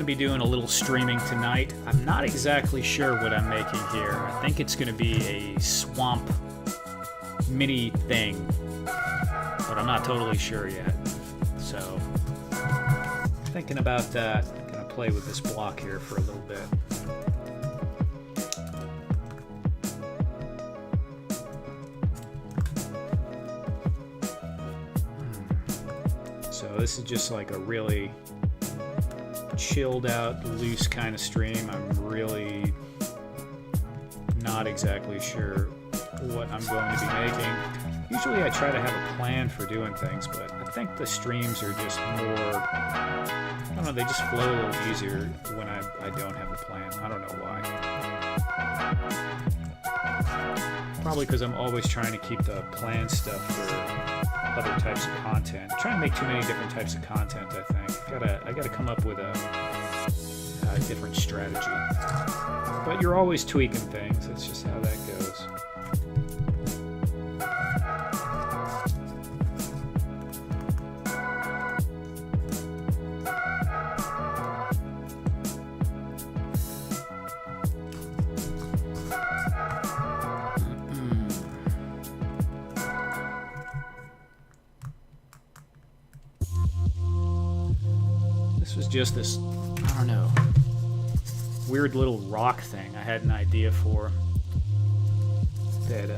to be doing a little streaming tonight. I'm not exactly sure what I'm making here. I think it's going to be a swamp mini thing, but I'm not totally sure yet. So, thinking about that. I'm going to play with this block here for a little bit. So this is just like a really chilled out, loose kind of stream. I'm really not exactly sure what I'm going to be making. Usually I try to have a plan for doing things, but I think the streams are just more, I don't know, they just flow a little easier when I don't have a plan. I don't know why. Probably because I'm always trying to keep the planned stuff for other types of content. I'm trying to make too many different types of content, I think. I gotta come up with a different strategy. But you're always tweaking things. That's just how that goes. This was just this, I don't know, weird little rock thing I had an idea for. That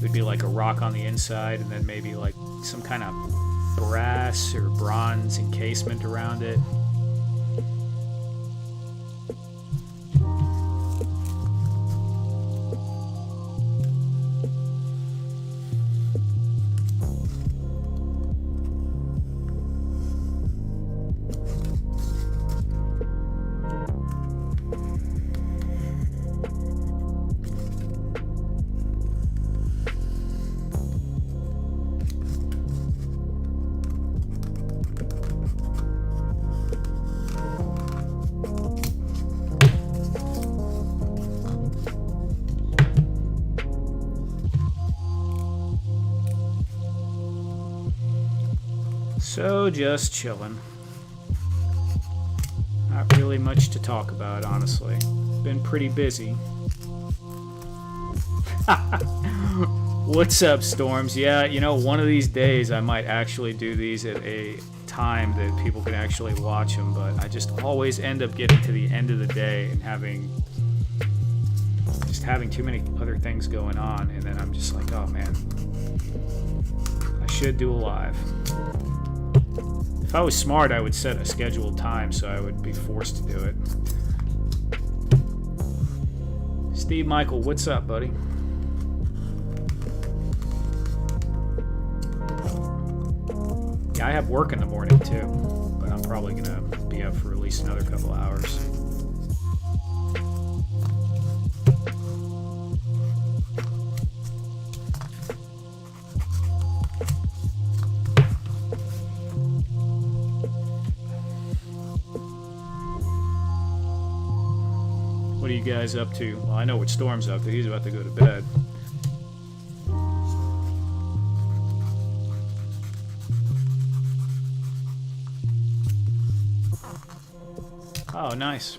would be like a rock on the inside and then maybe like some kind of brass or bronze encasement around it. So just chilling. Not really much to talk about, honestly. Been pretty busy. What's up, Storms? Yeah, you know, one of these days I might actually do these at a time that people can actually watch them, but I just always end up getting to the end of the day and having too many other things going on, and then I'm just like, oh man, I should do a live. If I was smart, I would set a scheduled time so I would be forced to do it. Steve Michael, what's up, buddy? Yeah, I have work in the morning too, but I'm probably gonna be up for at least another couple hours. What are you guys up to? Well, I know what Storm's up to. He's about to go to bed. Oh, nice.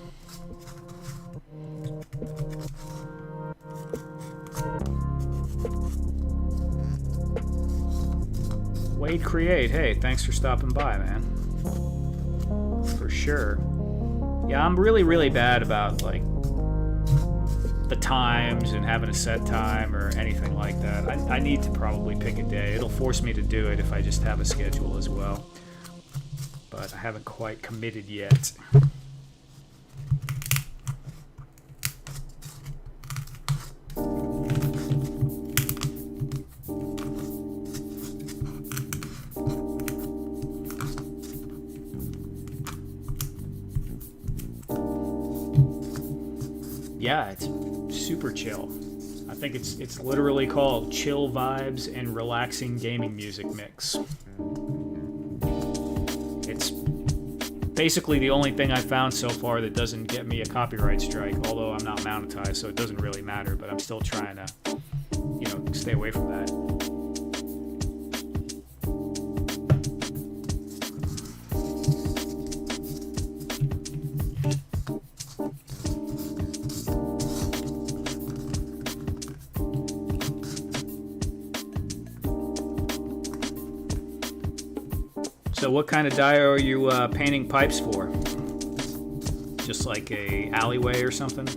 Wade Create, hey, thanks for stopping by, man. For sure. Yeah, I'm really, really bad about, like, the times and having a set time or anything like that. I need to probably pick a day. It'll force me to do it if I just have a schedule as well. But I haven't quite committed yet. Yeah, it's super chill. I think it's literally called Chill Vibes and Relaxing Gaming Music Mix. It's basically the only thing I've found so far that doesn't get me a copyright strike, although I'm not monetized, so it doesn't really matter, but I'm still trying to, you know, stay away from that. So what kind of dio are you painting pipes for? Just like a alleyway or something?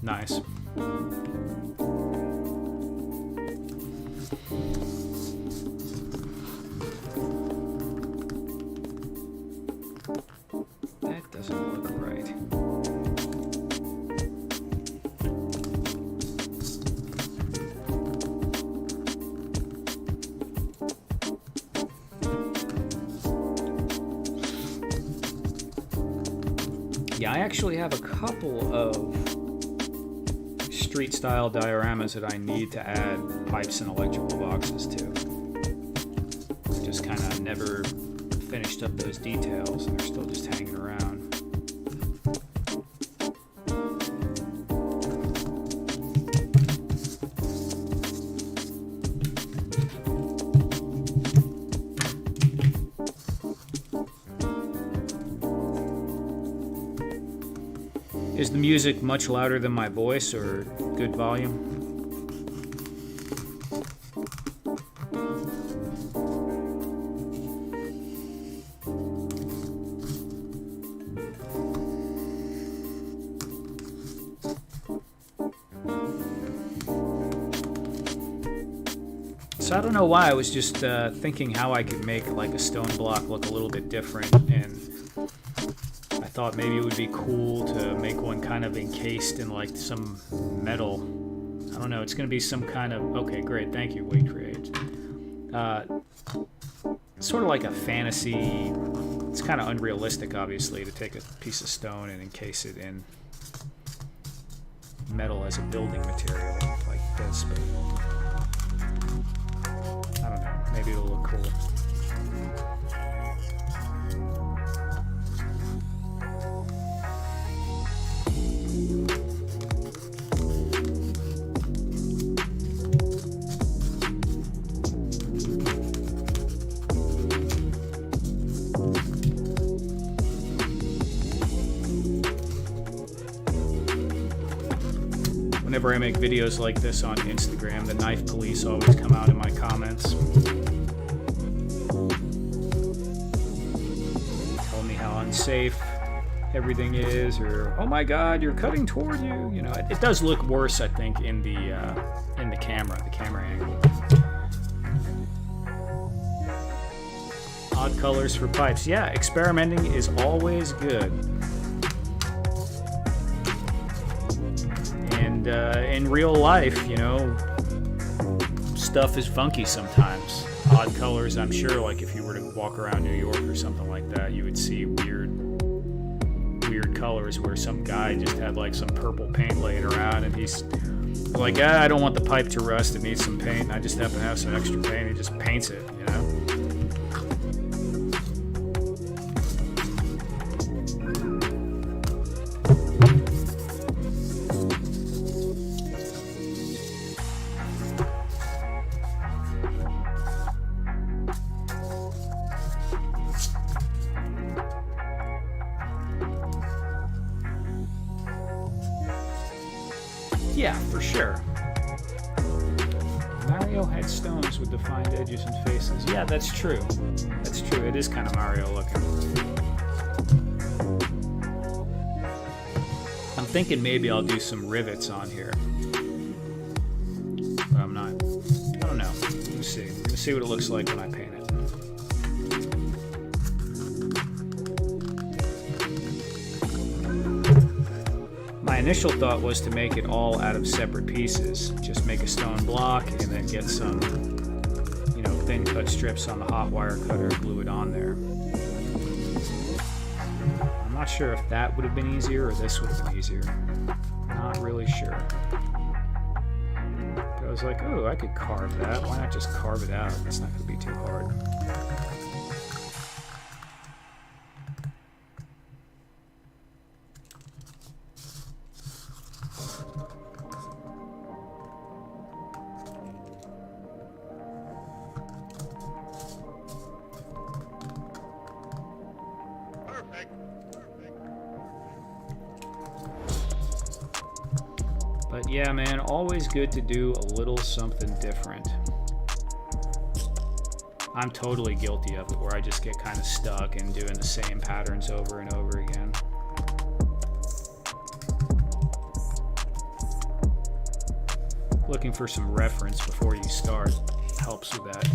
Nice. That doesn't look right. Yeah, I actually have a couple of street style dioramas that I need to add pipes and electrical boxes to. I just kind of never finished up those details and they're still just hanging around. Is the music much louder than my voice or good volume? So I don't know why, I was just thinking how I could make like a stone block look a little bit different, and I thought maybe it would be cool to make one kind of encased in like some metal. I don't know, it's going to be some kind of, okay, great, thank you, Wait Create. Sort of like a fantasy, it's kind of unrealistic obviously to take a piece of stone and encase it in metal as a building material like this, but I don't know, maybe it'll look cool. Whenever I make videos like this on Instagram, the knife police always come out in my comments. Tell me how unsafe everything is, or oh my god, you're cutting toward you. You know, it does look worse, I think, in the camera angle. Odd colors for pipes. Yeah, experimenting is always good. In real life, you know, stuff is funky sometimes. Odd colors, I'm sure, like if you were to walk around New York or something like that, you would see weird colors where some guy just had like some purple paint laying around and he's like, I don't want the pipe to rust, it needs some paint, and I just happen to have some extra paint, he just paints it, you know? Yeah, for sure. Mario had stones with defined edges and faces. Yeah, that's true. That's true. It is kind of Mario looking. I'm thinking maybe I'll do some rivets on here. But I'm not. I don't know. Let's see. Let's see what it looks like when I paint it. My initial thought was to make it all out of separate pieces. Just make a stone block and then get some, you know, thin cut strips on the hot wire cutter, glue it on there. I'm not sure if that would have been easier or this would have been easier. Not really sure. But I was like, oh, I could carve that. Why not just carve it out? It's not going to be too hard. Yeah, man, always good to do a little something different. I'm totally guilty of it, where I just get kind of stuck in doing the same patterns over and over again. Looking for some reference before you start helps with that.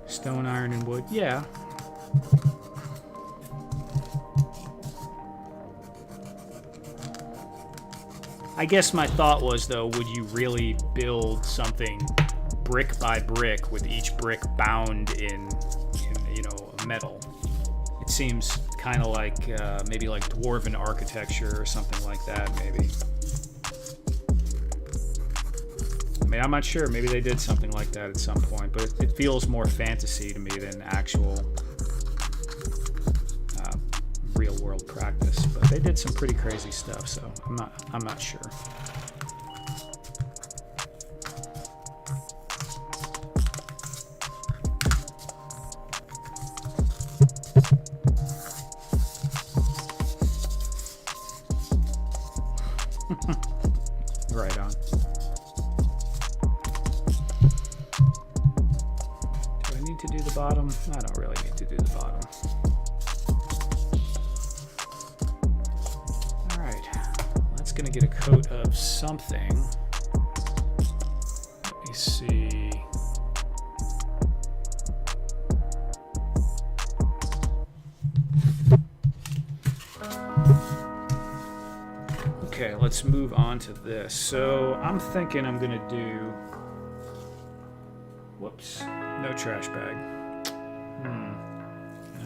Stone, iron, and wood. Yeah. I guess my thought was, though, would you really build something brick by brick with each brick bound in you know, metal? It seems kind of like maybe like dwarven architecture or something like that, maybe. I mean, I'm not sure. Maybe they did something like that at some point, but it feels more fantasy to me than actual real-world practice. But they did some pretty crazy stuff, so I'm not sure. Right on. Do I need to do the bottom? I don't really need to do the bottom. All right, that's gonna get a coat of something. Let me see. Okay, let's move on to this. So I'm thinking I'm gonna do, whoops, no trash bag.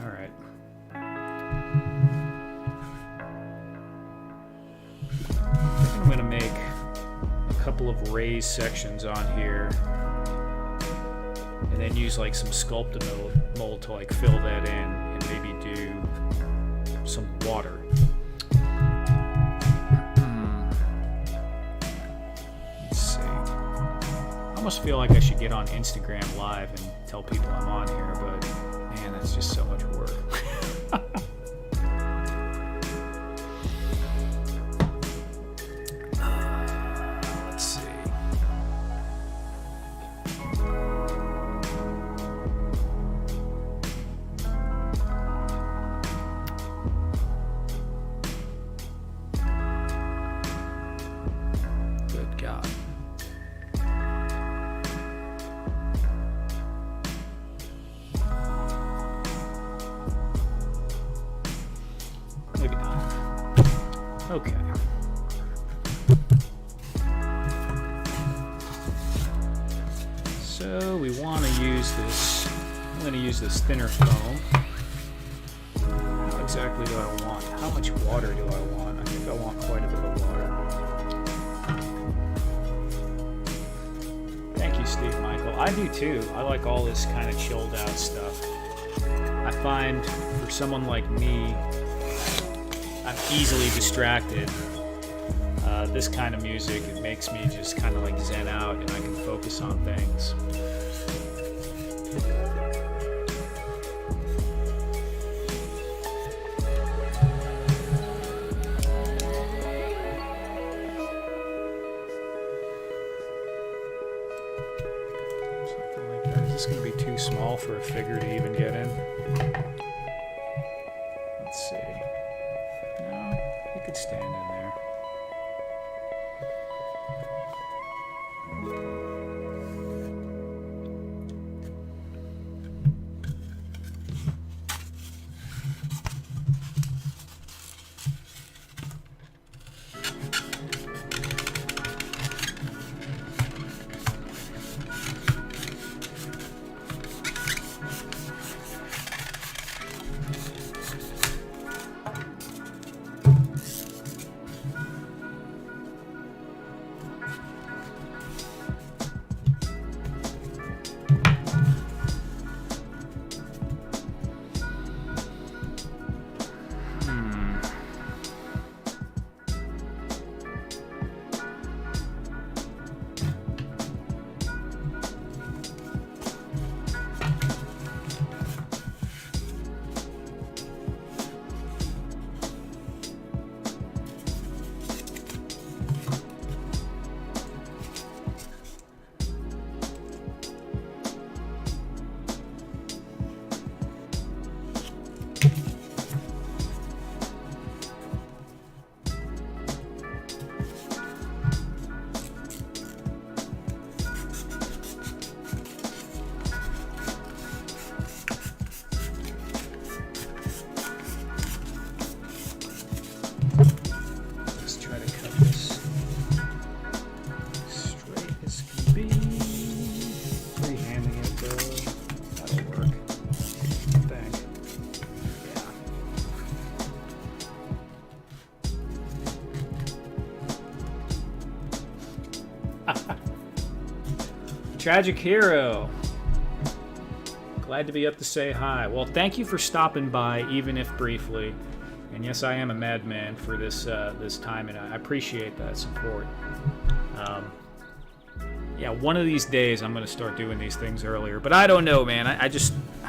All right. I think I'm gonna make a couple of raised sections on here, and then use like some sculpted mold to like fill that in, and maybe do some water. I almost feel like I should get on Instagram Live and tell people I'm on here, but man, that's just so much work. Let's see. Good God. Maybe not. Okay. So we want to use this. I'm going to use this thinner foam. How exactly do I want? How much water do I want? I think I want quite a bit of water. Thank you, Steve Michael. I do too. I like all this kind of chilled out stuff. I find for someone like me, I'm easily distracted. This kind of music, it makes me just kind of like zen out, and I can focus on things. Something like that. Is this going to be too small for a figure to even get in? Let's see. No, he could stand in there. Tragic Hero. Glad to be up to say hi. Well, thank you for stopping by, even if briefly. And yes, I am a madman for this this time, and I appreciate that support. Yeah, one of these days I'm going to start doing these things earlier. But I don't know, man. I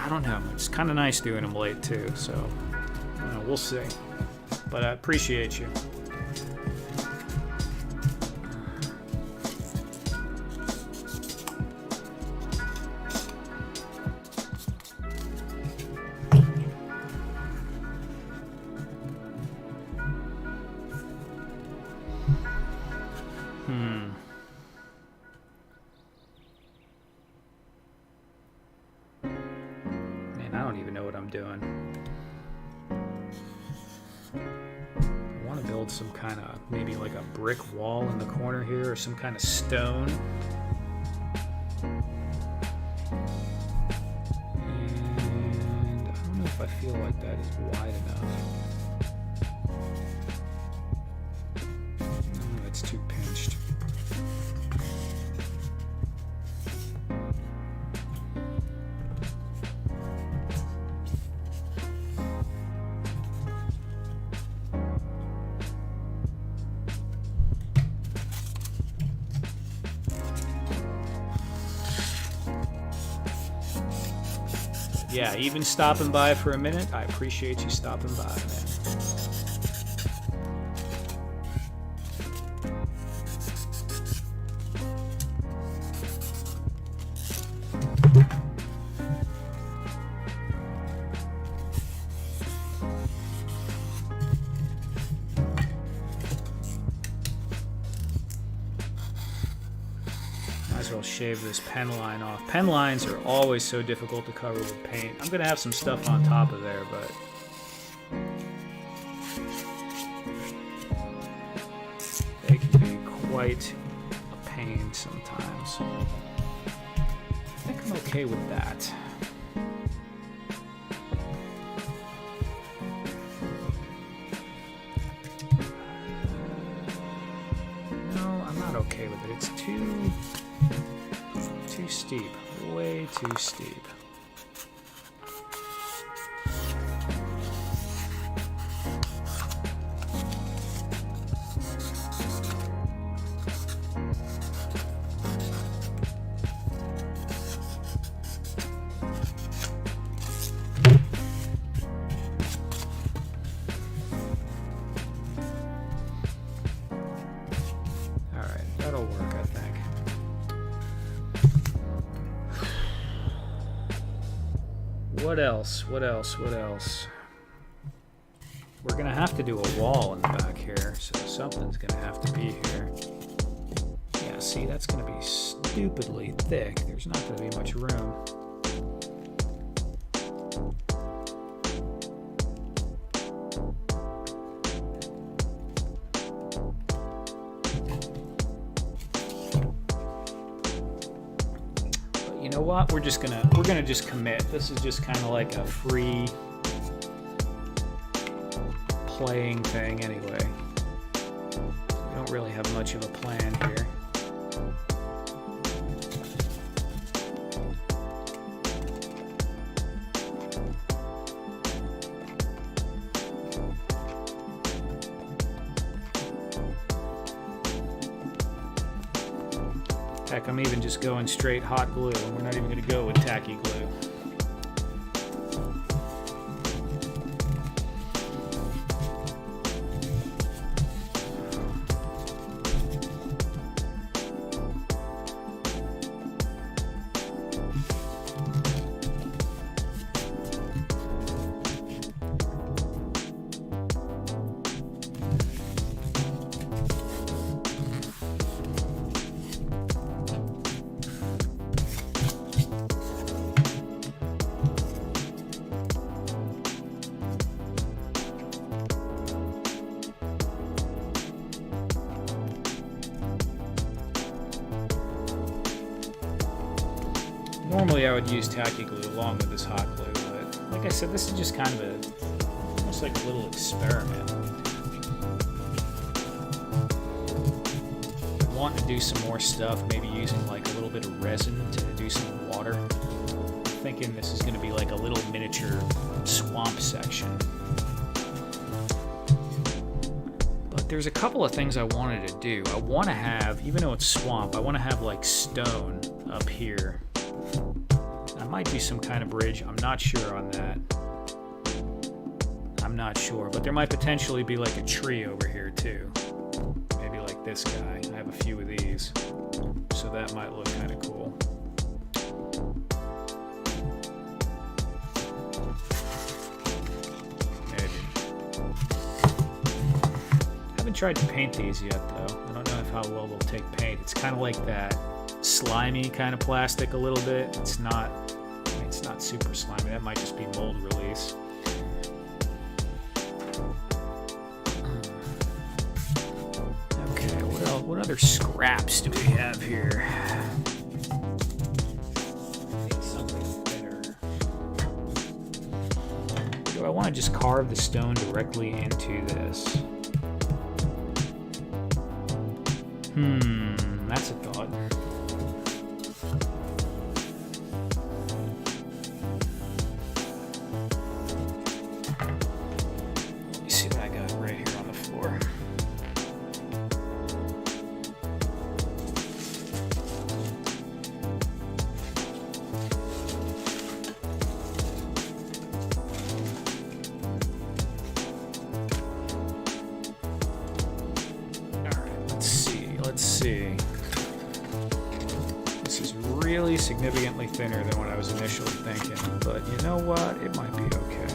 don't know. It's kind of nice doing them late, too. So, we'll see. But I appreciate you. Man, I don't even know what I'm doing. I want to build some kind of, maybe like a brick wall in the corner here, or some kind of stone. And I don't know if I feel like that is wide enough. Oh, it's too pinched. Yeah, even stopping by for a minute, I appreciate you stopping by, man. Might as well shave this pen line off. Pen lines are always so difficult to cover with paint. I'm gonna have some stuff on top of there, but they can be quite a pain sometimes. I think I'm okay with that. No, I'm not okay with it. It's too steep. Way too steep. All right, that'll work, I think. What else? What else? What else? We're gonna have to do a wall in the back here, so something's gonna have to be here. Yeah, see, that's gonna be stupidly thick. There's not gonna be much room. You know what? We're gonna just commit. This is just kind of like a free playing thing anyway. We don't really have much of a plan here. Heck, I'm even just going straight hot glue. We're not even going to go with tacky glue. Normally I would use tacky glue along with this hot glue, but like I said, this is just kind of almost like a little experiment. I want to do some more stuff, maybe using like a little little bit of resin to do some water. I'm thinking this is going to be like a little miniature swamp section. But there's a couple of things I wanted to do. I want to have, even though it's swamp, I want to have like stone up here. I might do some kind of bridge. I'm not sure on that. I'm not sure, but there might potentially be like a tree over here too. Maybe like this guy. I have a few of these, so that might look kind of cool. Maybe. Haven't tried to paint these yet though. I don't know how well they'll take paint. It's kind of like that slimy kind of plastic a little bit. It's not super slimy. That might just be mold release. What other scraps do we have here? Need something thinner. Do I want to just carve the stone directly into this? That's a thought. Let me see what I got right here on the floor. Let's see. This is really significantly thinner than what I was initially thinking, but you know what? It might be okay.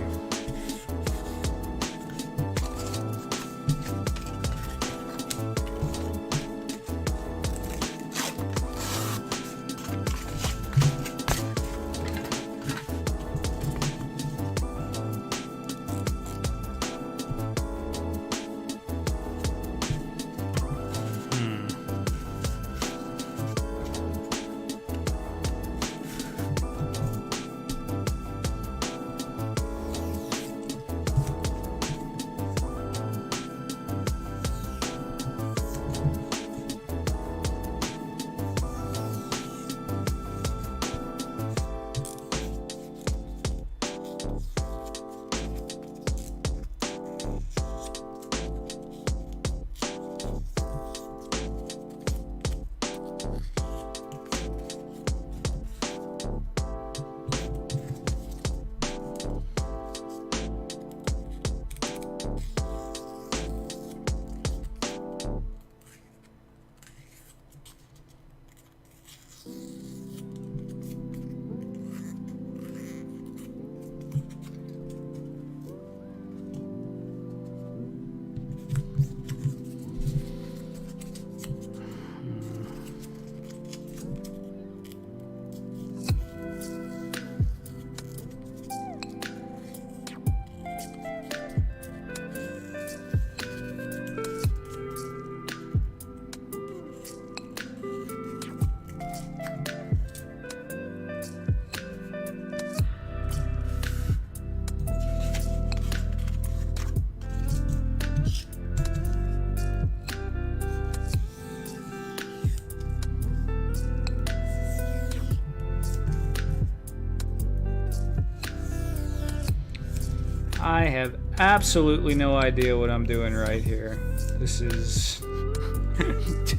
I have absolutely no idea what I'm doing right here. This is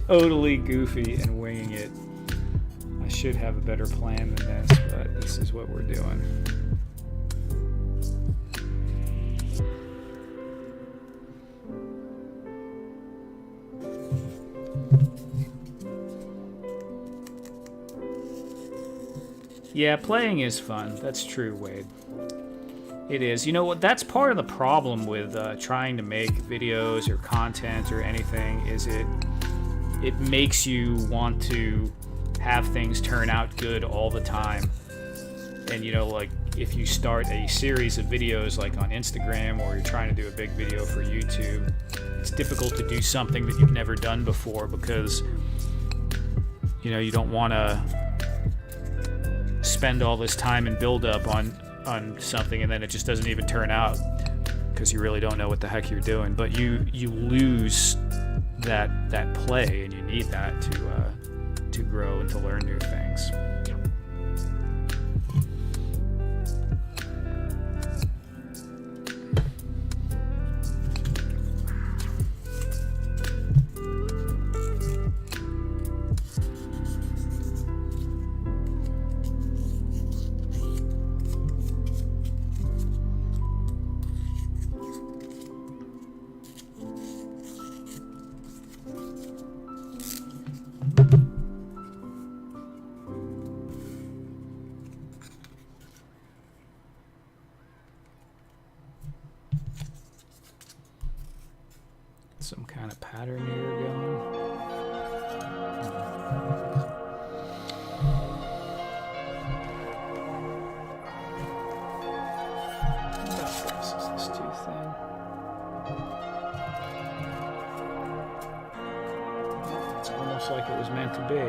totally goofy and winging it. I should have a better plan than this, but this is what we're doing. Yeah, playing is fun. That's true, Wade. It is. You know what? That's part of the problem with trying to make videos or content or anything. Is it makes you want to have things turn out good all the time. And you know, like if you start a series of videos like on Instagram, or you're trying to do a big video for YouTube, it's difficult to do something that you've never done before because you know you don't want to spend all this time and build up on something and then it just doesn't even turn out because you really don't know what the heck you're doing. But you lose that play, and you need that to grow and to learn new things. Some kind of pattern here going. Is this too thin? It's almost like it was meant to be.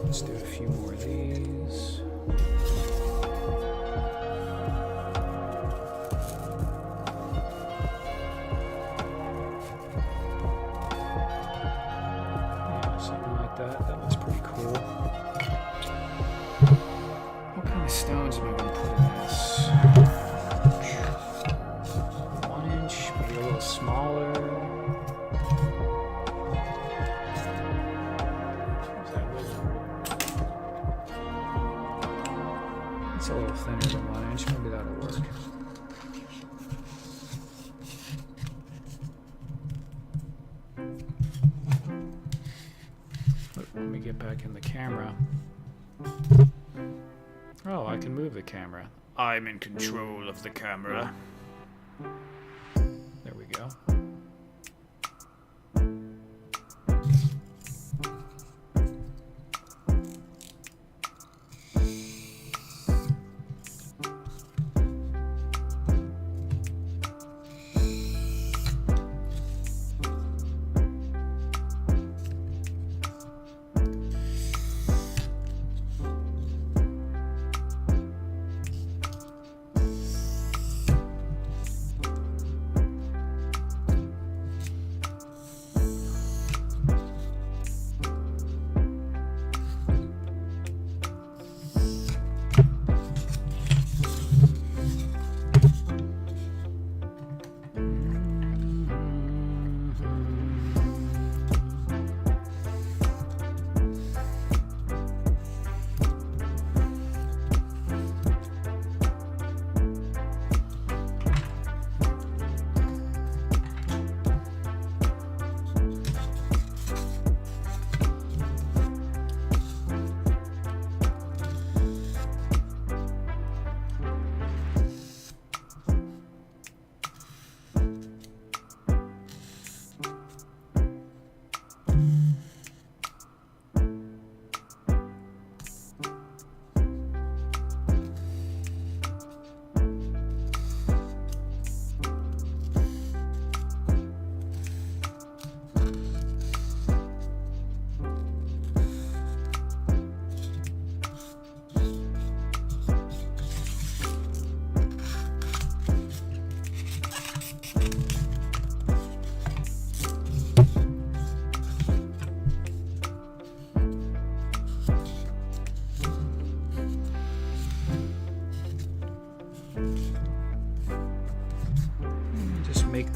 Let's do a few more of these. Yeah, something like that. That looks pretty cool. What kind of stones am I going to put in this? 1 inch, maybe a little smaller. It's a little thinner than 1 inch. Maybe that'll work. Let me get back in the camera. Oh, I can move the camera. I'm in control of the camera. There we go.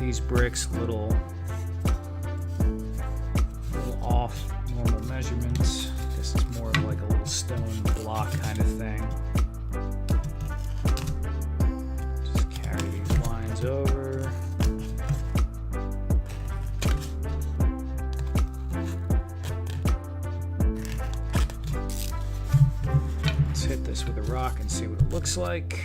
these bricks a little off normal measurements. This is more of like a little stone block kind of thing. Just carry these lines over. Let's hit this with a rock and see what it looks like.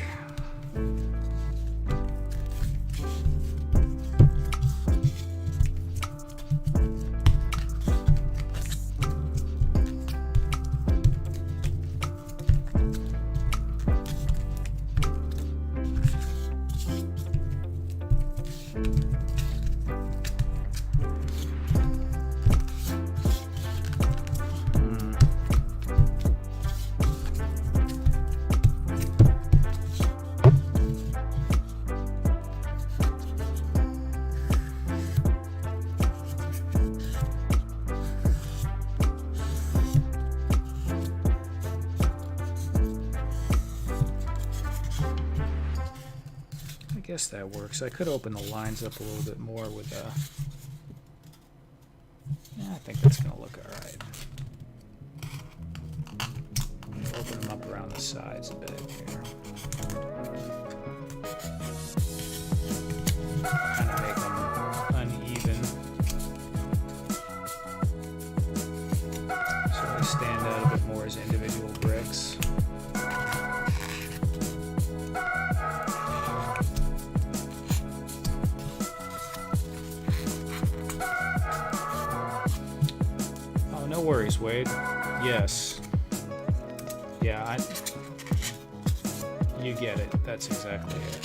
I guess that works. I could open the lines up a little bit more with a... Yeah, I think that's going to look alright. Open them up around the sides a bit here. Kind of make them uneven, so they stand out a bit more as individual bricks. No worries, Wade. Yes. Yeah, you get it. That's exactly it.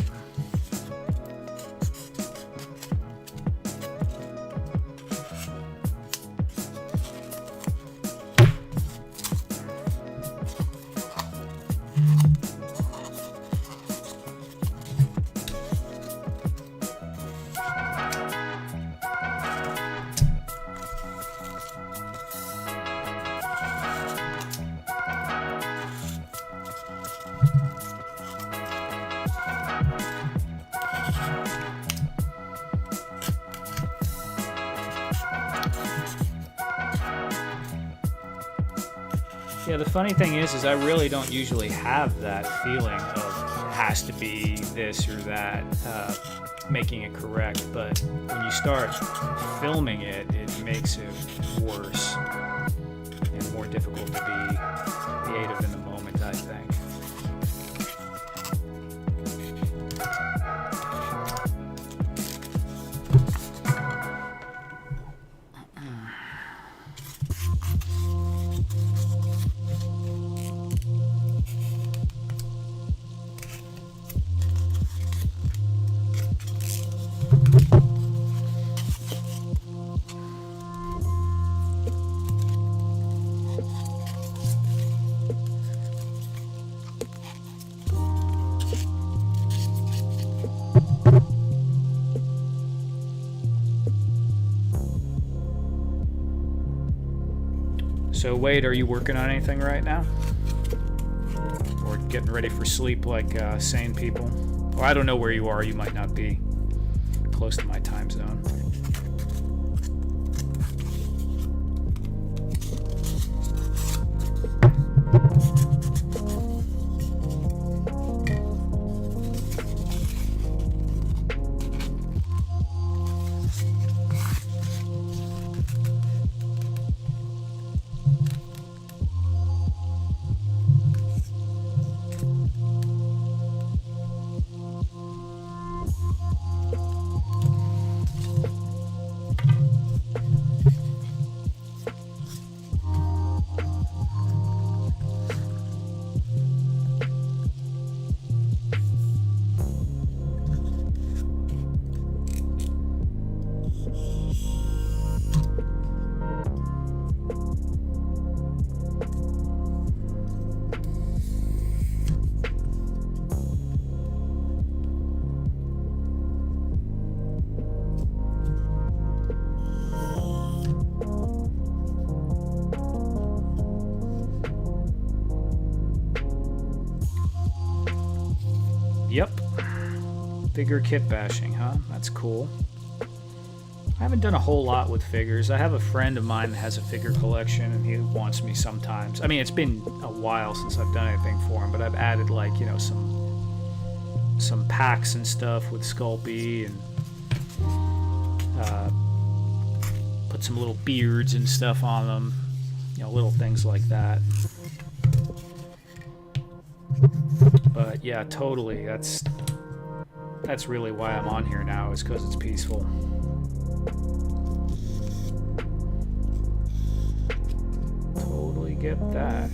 Yeah, the funny thing is I really don't usually have that feeling of it has to be this or that, making it correct. But when you start filming it, it makes it worse and more difficult to be creative in the moment, I think. So Wade, are you working on anything right now? Or getting ready for sleep like sane people? Well, I don't know where you are. You might not be close to my time zone. Yep. Bigger kit bashing, huh? That's cool. I haven't done a whole lot with figures. I have a friend of mine that has a figure collection, and he wants me sometimes. I mean, it's been a while since I've done anything for him, but I've added, like, you know, some packs and stuff with Sculpey, and put some little beards and stuff on them, you know, little things like that. But yeah, totally, that's really why I'm on here now, is because it's peaceful. Totally get that.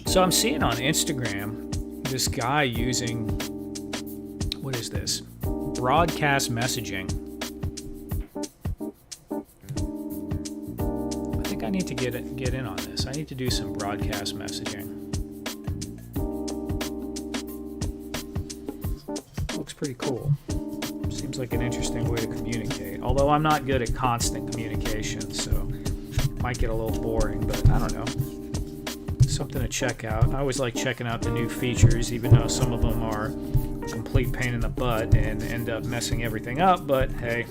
So I'm seeing on Instagram this guy using, what is this? Broadcast messaging. I think I need to get in on this. I need to do some broadcast messaging. Looks pretty cool. Seems like an interesting way to communicate. Although I'm not good at constant communication, so it might get a little boring, but I don't know. Something to check out. I always like checking out the new features, even though some of them are a complete pain in the butt and end up messing everything up, but hey,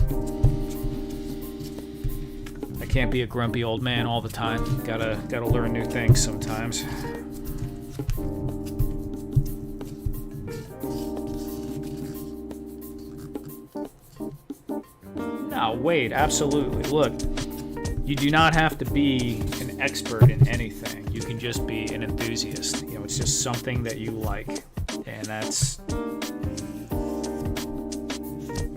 I can't be a grumpy old man all the time. Gotta learn new things sometimes. No, wait, absolutely. Look, you do not have to be an expert in anything. You can just be an enthusiast. You know, it's just something that you like. And that's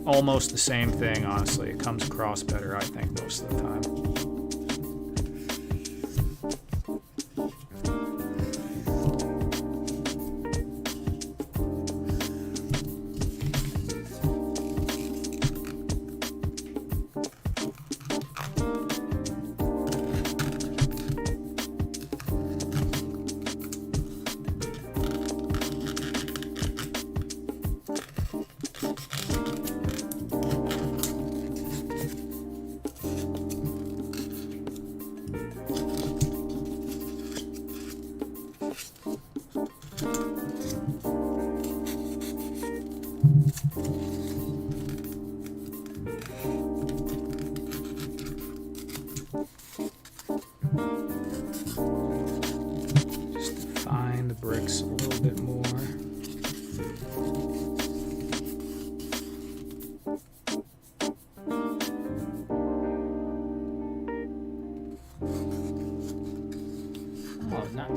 almost the same thing, honestly. It comes across better, I think, most of the time. Bricks a little bit more.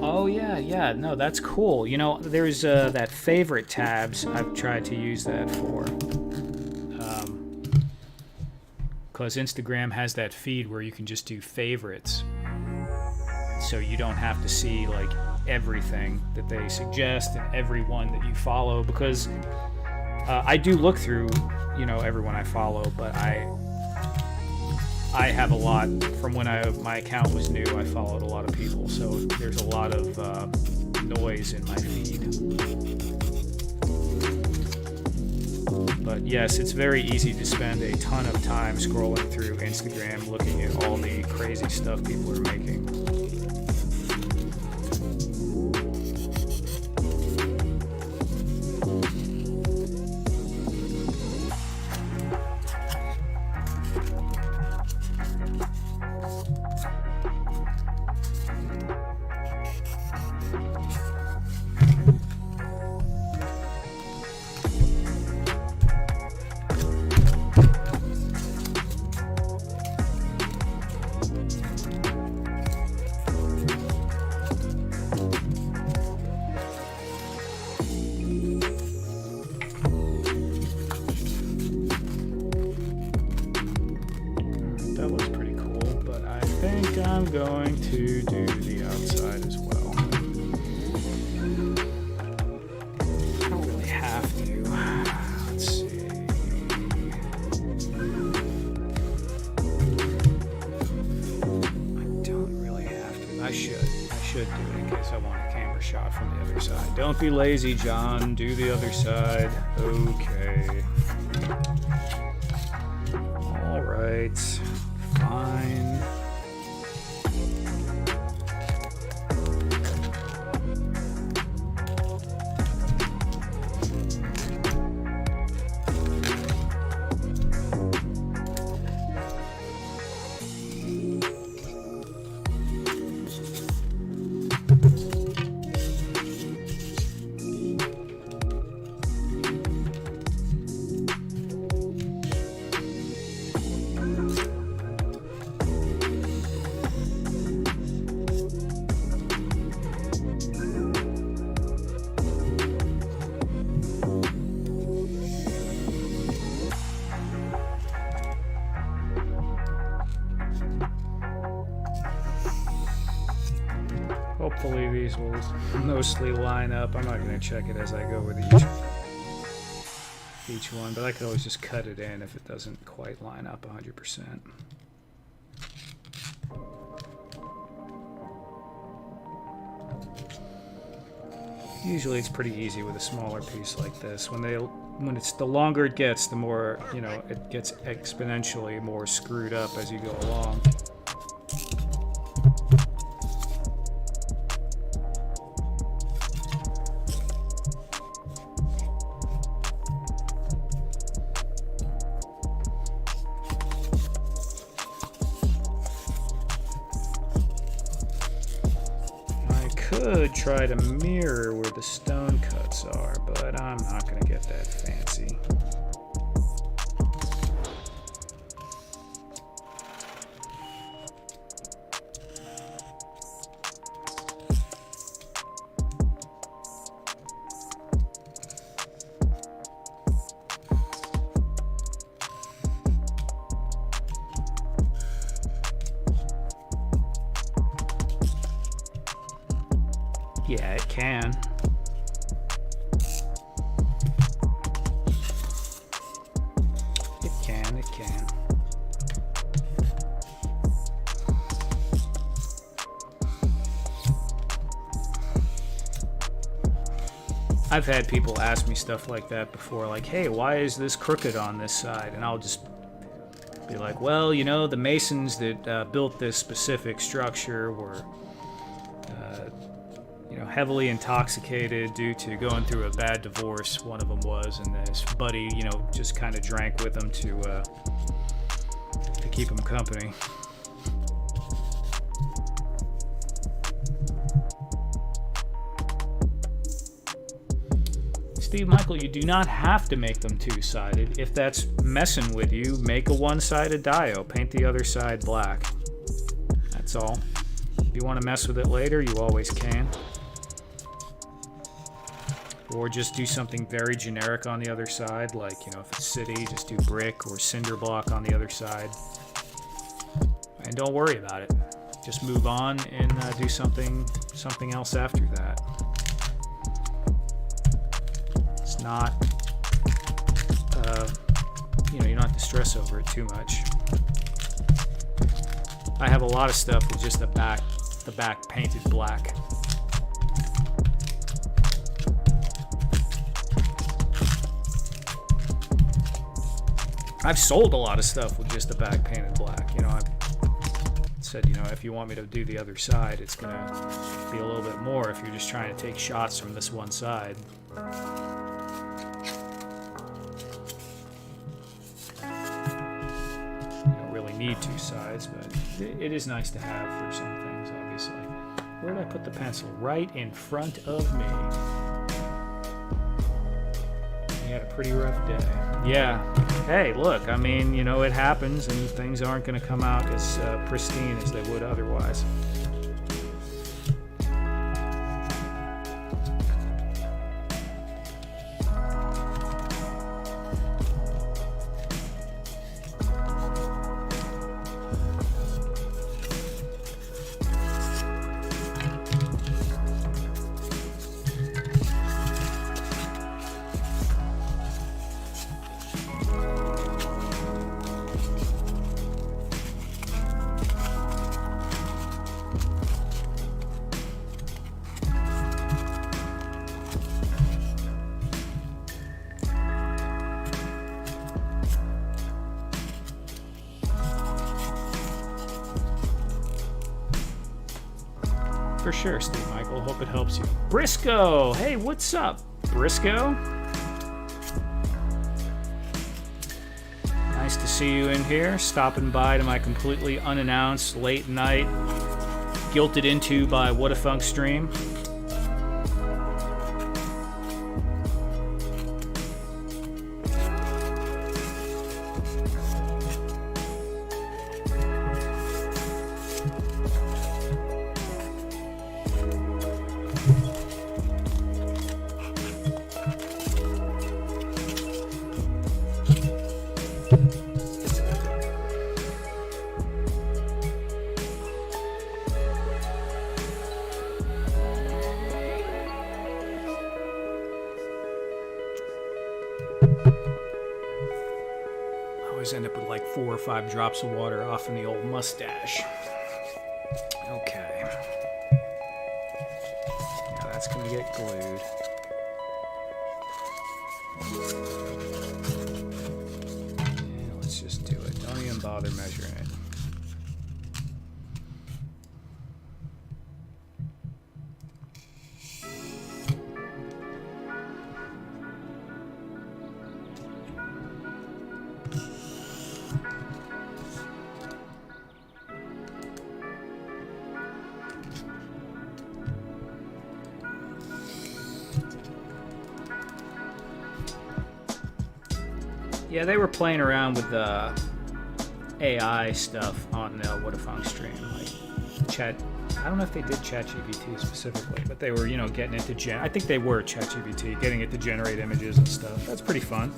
Oh yeah, no, that's cool. You know, there's that favorite tabs. I've tried to use that for, because Instagram has that feed where you can just do favorites, so you don't have to see like everything that they suggest and everyone that you follow, because I do look through, you know, everyone I follow, but I have a lot from when my account was new. I followed a lot of people, so there's a lot of noise in my feed. But yes, it's very easy to spend a ton of time scrolling through Instagram looking at all the crazy stuff people are making. going to do the outside as well. I don't really have to. Let's see. I don't really have to. I should do it in case I want a camera shot from the other side. Don't be lazy, John. Do the other side. Okay. All right. Fine. Hopefully these will mostly line up. I'm not going to check it as I go with each one, but I could always just cut it in if it doesn't quite line up 100%. Usually it's pretty easy with a smaller piece like this. When it's the longer it gets, the more, you know, it gets exponentially more screwed up as you go along. Could try to mirror where the stone cuts are, but I'm not going to get that fancy. Yeah, it can. It can. I've had people ask me stuff like that before, like, hey, why is this crooked on this side? And I'll just be like, well, you know, the masons that built this specific structure were heavily intoxicated due to going through a bad divorce. One of them was, and his buddy, you know, just kind of drank with him to keep him company. Steve Michael, you do not have to make them two-sided. If that's messing with you, make a one-sided dio. Paint the other side black. That's all. If you want to mess with it later, you always can. Or just do something very generic on the other side, like, you know, if it's city, just do brick or cinder block on the other side. And don't worry about it. Just move on and do something else after that. It's not, you don't have to stress over it too much. I have a lot of stuff with just the back painted black. I've sold a lot of stuff with just the back painted black. You know, I've said, you know, if you want me to do the other side, it's going to be a little bit more if you're just trying to take shots from this one side. You don't really need two sides, but it is nice to have for some things, obviously. Where did I put the pencil? Right in front of me. He had a pretty rough day. Yeah. Hey, look, I mean, you know, it happens and things aren't going to come out as pristine as they would otherwise. for sure, Steve Michael. Hope it helps you. Briscoe! Hey, what's up, Briscoe? Nice to see you in here, stopping by to my completely unannounced late night, guilted into by What a Funk stream. End up with like 4 or 5 drops of water off in the old mustache. Okay. Now that's gonna get glued. Yeah, let's just do it. Don't even bother measuring it. Yeah, they were playing around with the AI stuff on the What a Funk stream, like chat. I don't know if they did ChatGPT specifically, but they were, getting it to I think they were ChatGPT, getting it to generate images and stuff. That's pretty fun.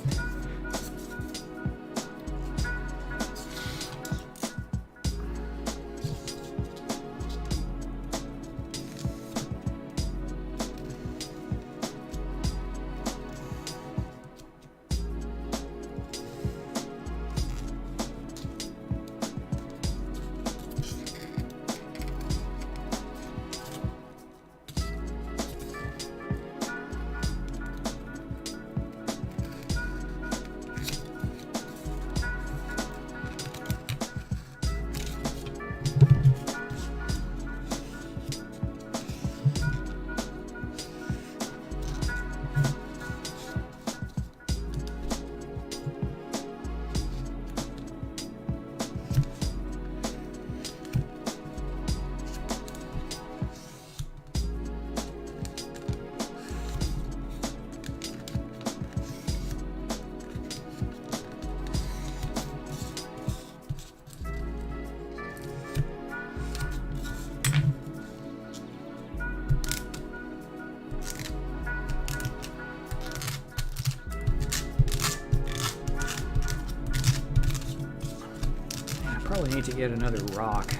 Probably need to get another rock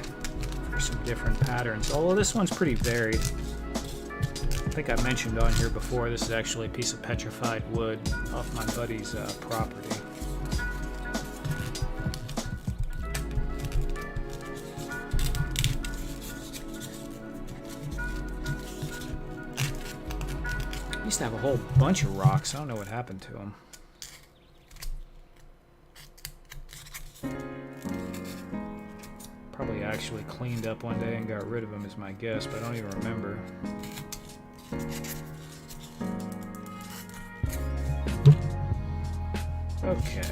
for some different patterns, although this one's pretty varied. I think I mentioned on here before, this is actually a piece of petrified wood off my buddy's property. I used to have a whole bunch of rocks. I don't know what happened to them. Probably actually cleaned up one day and got rid of them is my guess, but I don't even remember. Okay,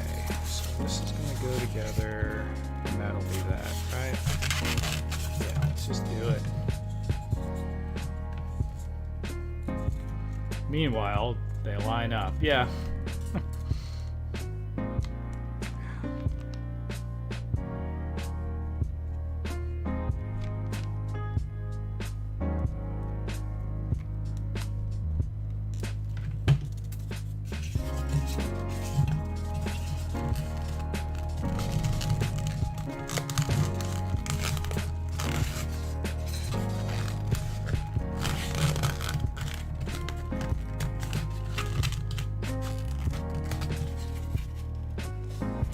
so this is going to go together, and that'll be that, right? Yeah, let's just do it. Meanwhile, they line up. Yeah.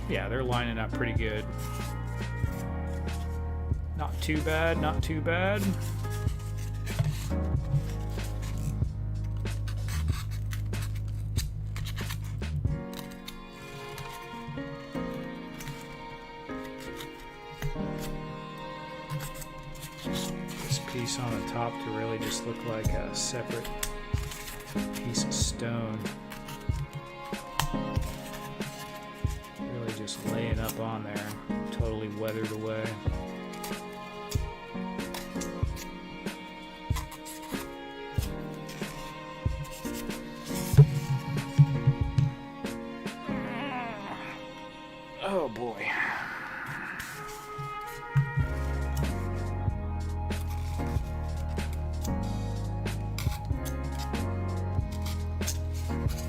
Yeah, they're lining up pretty good. Not too bad, not too bad. This piece on the top to really just look like a separate piece of stone. Really just laying up on there, totally weathered away. Oh boy.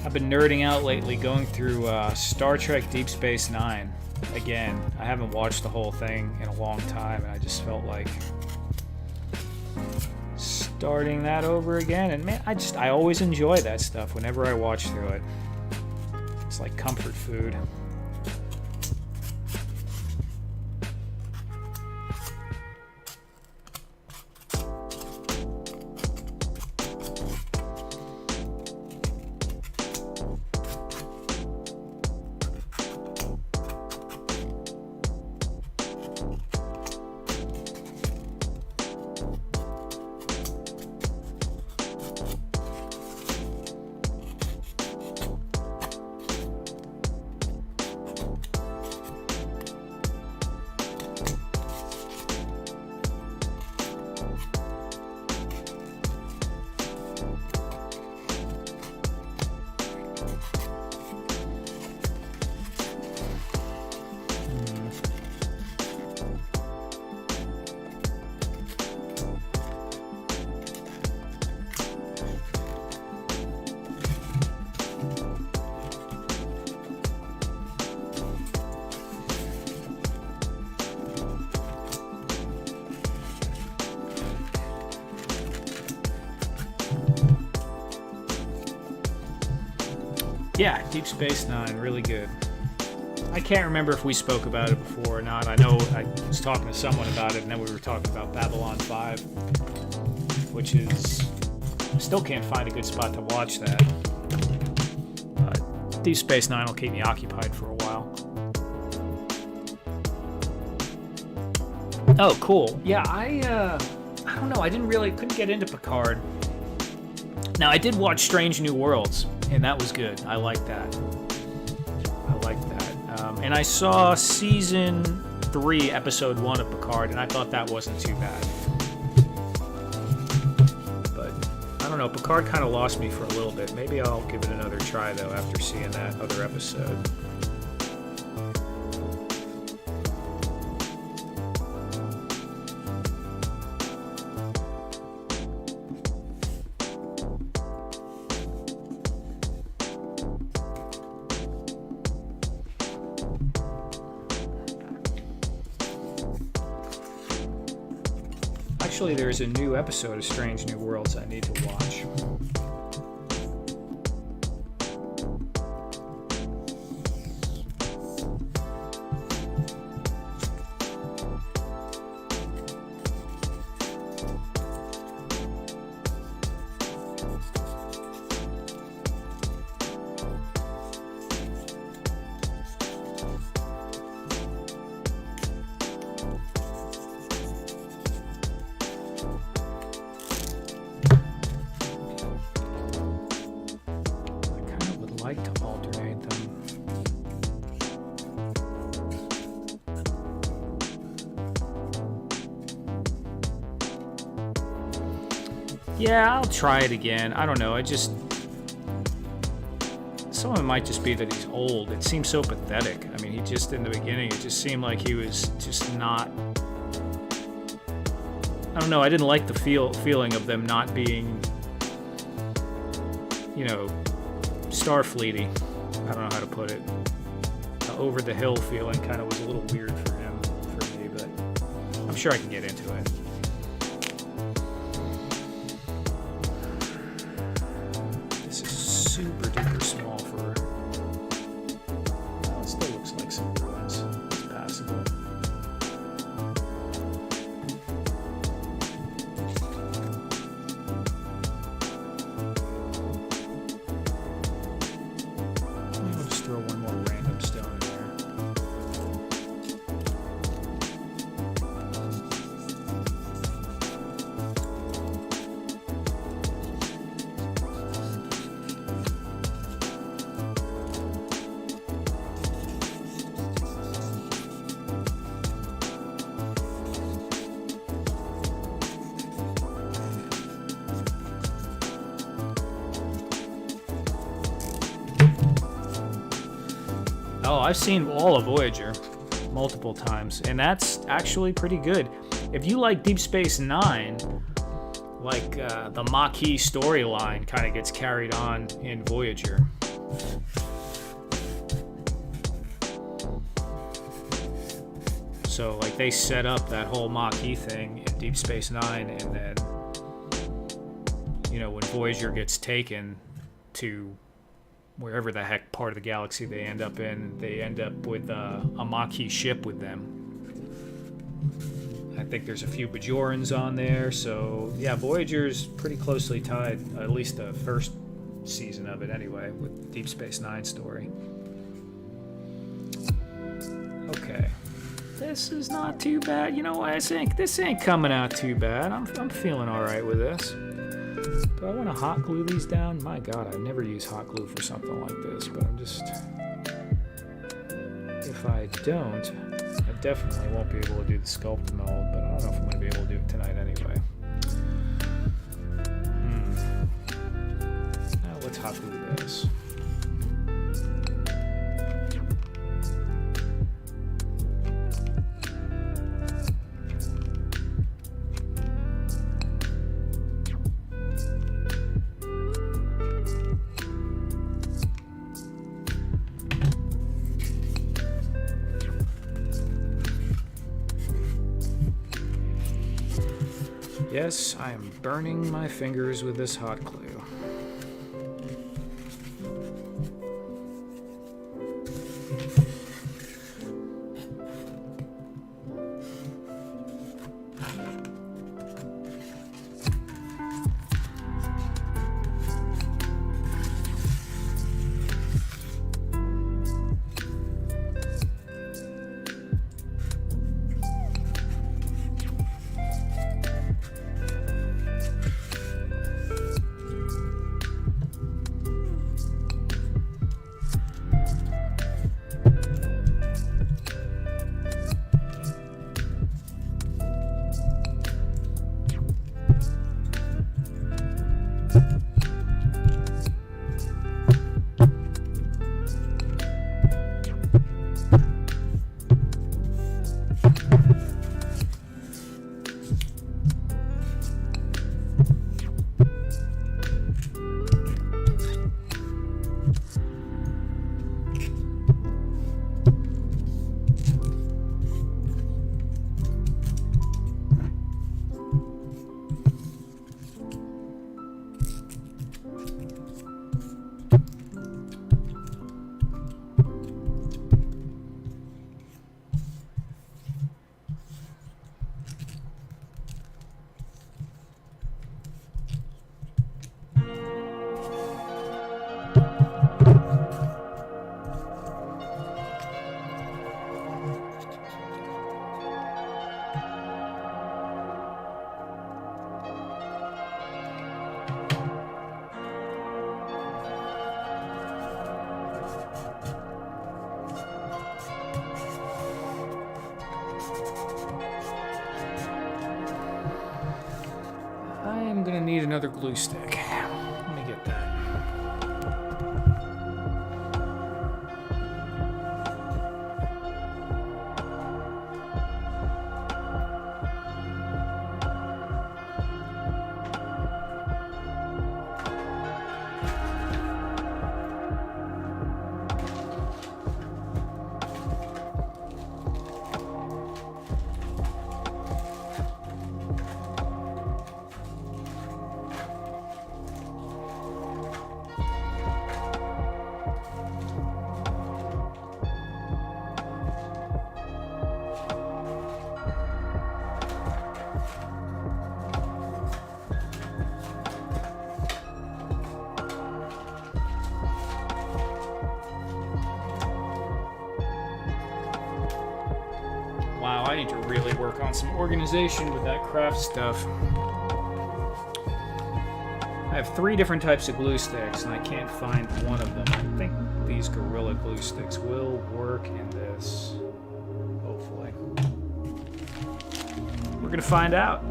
I've been nerding out lately, going through Star Trek Deep Space Nine. Again, I haven't watched the whole thing in a long time, and I just felt like starting that over again. And man, I always enjoy that stuff whenever I watch through it. It's like comfort food. Yeah, Deep Space Nine, really good. I can't remember if we spoke about it before or not. I know I was talking to someone about it, and then we were talking about Babylon 5, which is... I still can't find a good spot to watch that. Deep Space Nine will keep me occupied for a while. Oh, cool. Yeah, I don't know. I couldn't get into Picard. Now, I did watch Strange New Worlds, and that was good. I liked that. And I saw season 3, episode 1 of Picard, and I thought that wasn't too bad. But I don't know. Picard kind of lost me for a little bit. Maybe I'll give it another try though after seeing that other episode. Actually, there's a new episode of Strange New Worlds I need to watch. To alternate them. Yeah, I'll try it again. I don't know. Some of it might just be that he's old. It seems so pathetic. I mean, he just, in the beginning, it just seemed like he was just not... I don't know. I didn't like the feeling of them not being, you know, Starfleety. I don't know how to put it. The over the hill feeling kind of was a little weird for me, but I'm sure I can get into it. This is super duper small for... Well, it still looks like some ruins. It's passable. Throw one more random stone in there. Oh, I've seen all of Voyager multiple times, and that's actually pretty good. If you like Deep Space Nine, like the Maquis storyline kind of gets carried on in Voyager. So like they set up that whole Maquis thing in Deep Space Nine, and then, you know, when Voyager gets taken to wherever the heck part of the galaxy they end up in, they end up with a Maquis ship with them. I think there's a few Bajorans on there, so yeah, Voyager's pretty closely tied, at least the first season of it anyway, with Deep Space Nine story. Okay. This is not too bad. You know what? This ain't coming out too bad. I'm feeling all right with this. Do I want to hot glue these down? My God, I never use hot glue for something like this, but I'm just... If I don't, I definitely won't be able to do the sculpt mold, but I don't know if I'm going to be able to do it tonight anyway. Now let's hot glue this. Yes, I am burning my fingers with this hot glue. I'm gonna need another glue stick. Let me get that. Wow, I need to really work on some organization with that craft stuff. I have 3 different types of glue sticks, and I can't find one of them. I think these Gorilla glue sticks will work in this, hopefully. We're gonna find out.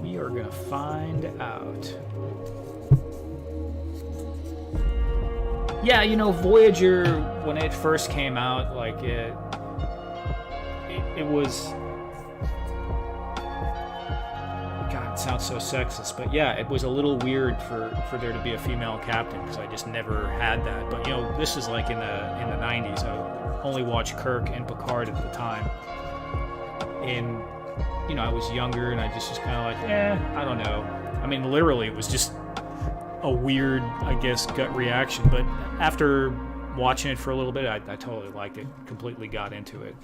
We are gonna find out. Yeah, you know, Voyager, when it first came out, like it was. God, it sounds so sexist, but yeah, it was a little weird for there to be a female captain because I just never had that. But you know, this is like in the 90s. I only watched Kirk and Picard at the time, and you know, I was younger and I just was kind of like, I don't know. I mean, literally, it was just a weird, I guess, gut reaction. But after watching it for a little bit, I totally liked it. Completely got into it.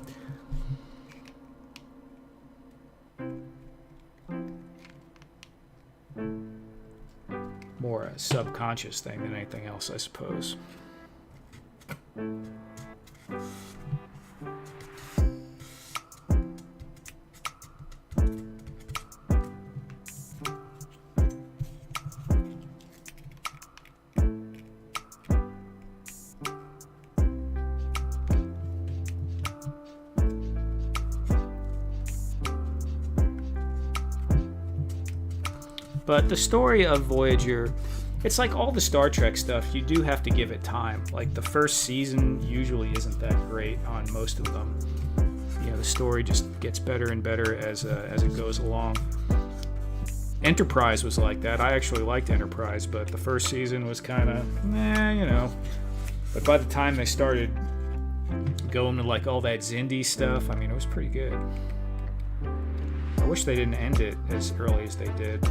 More a subconscious thing than anything else, I suppose. But the story of Voyager, it's like all the Star Trek stuff, you do have to give it time. Like the first season usually isn't that great on most of them. You know, the story just gets better and better as it goes along. Enterprise was like that. I actually liked Enterprise, but the first season was kind of, you know. But by the time they started going to like all that Xindi stuff, I mean, it was pretty good. I wish they didn't end it as early as they did.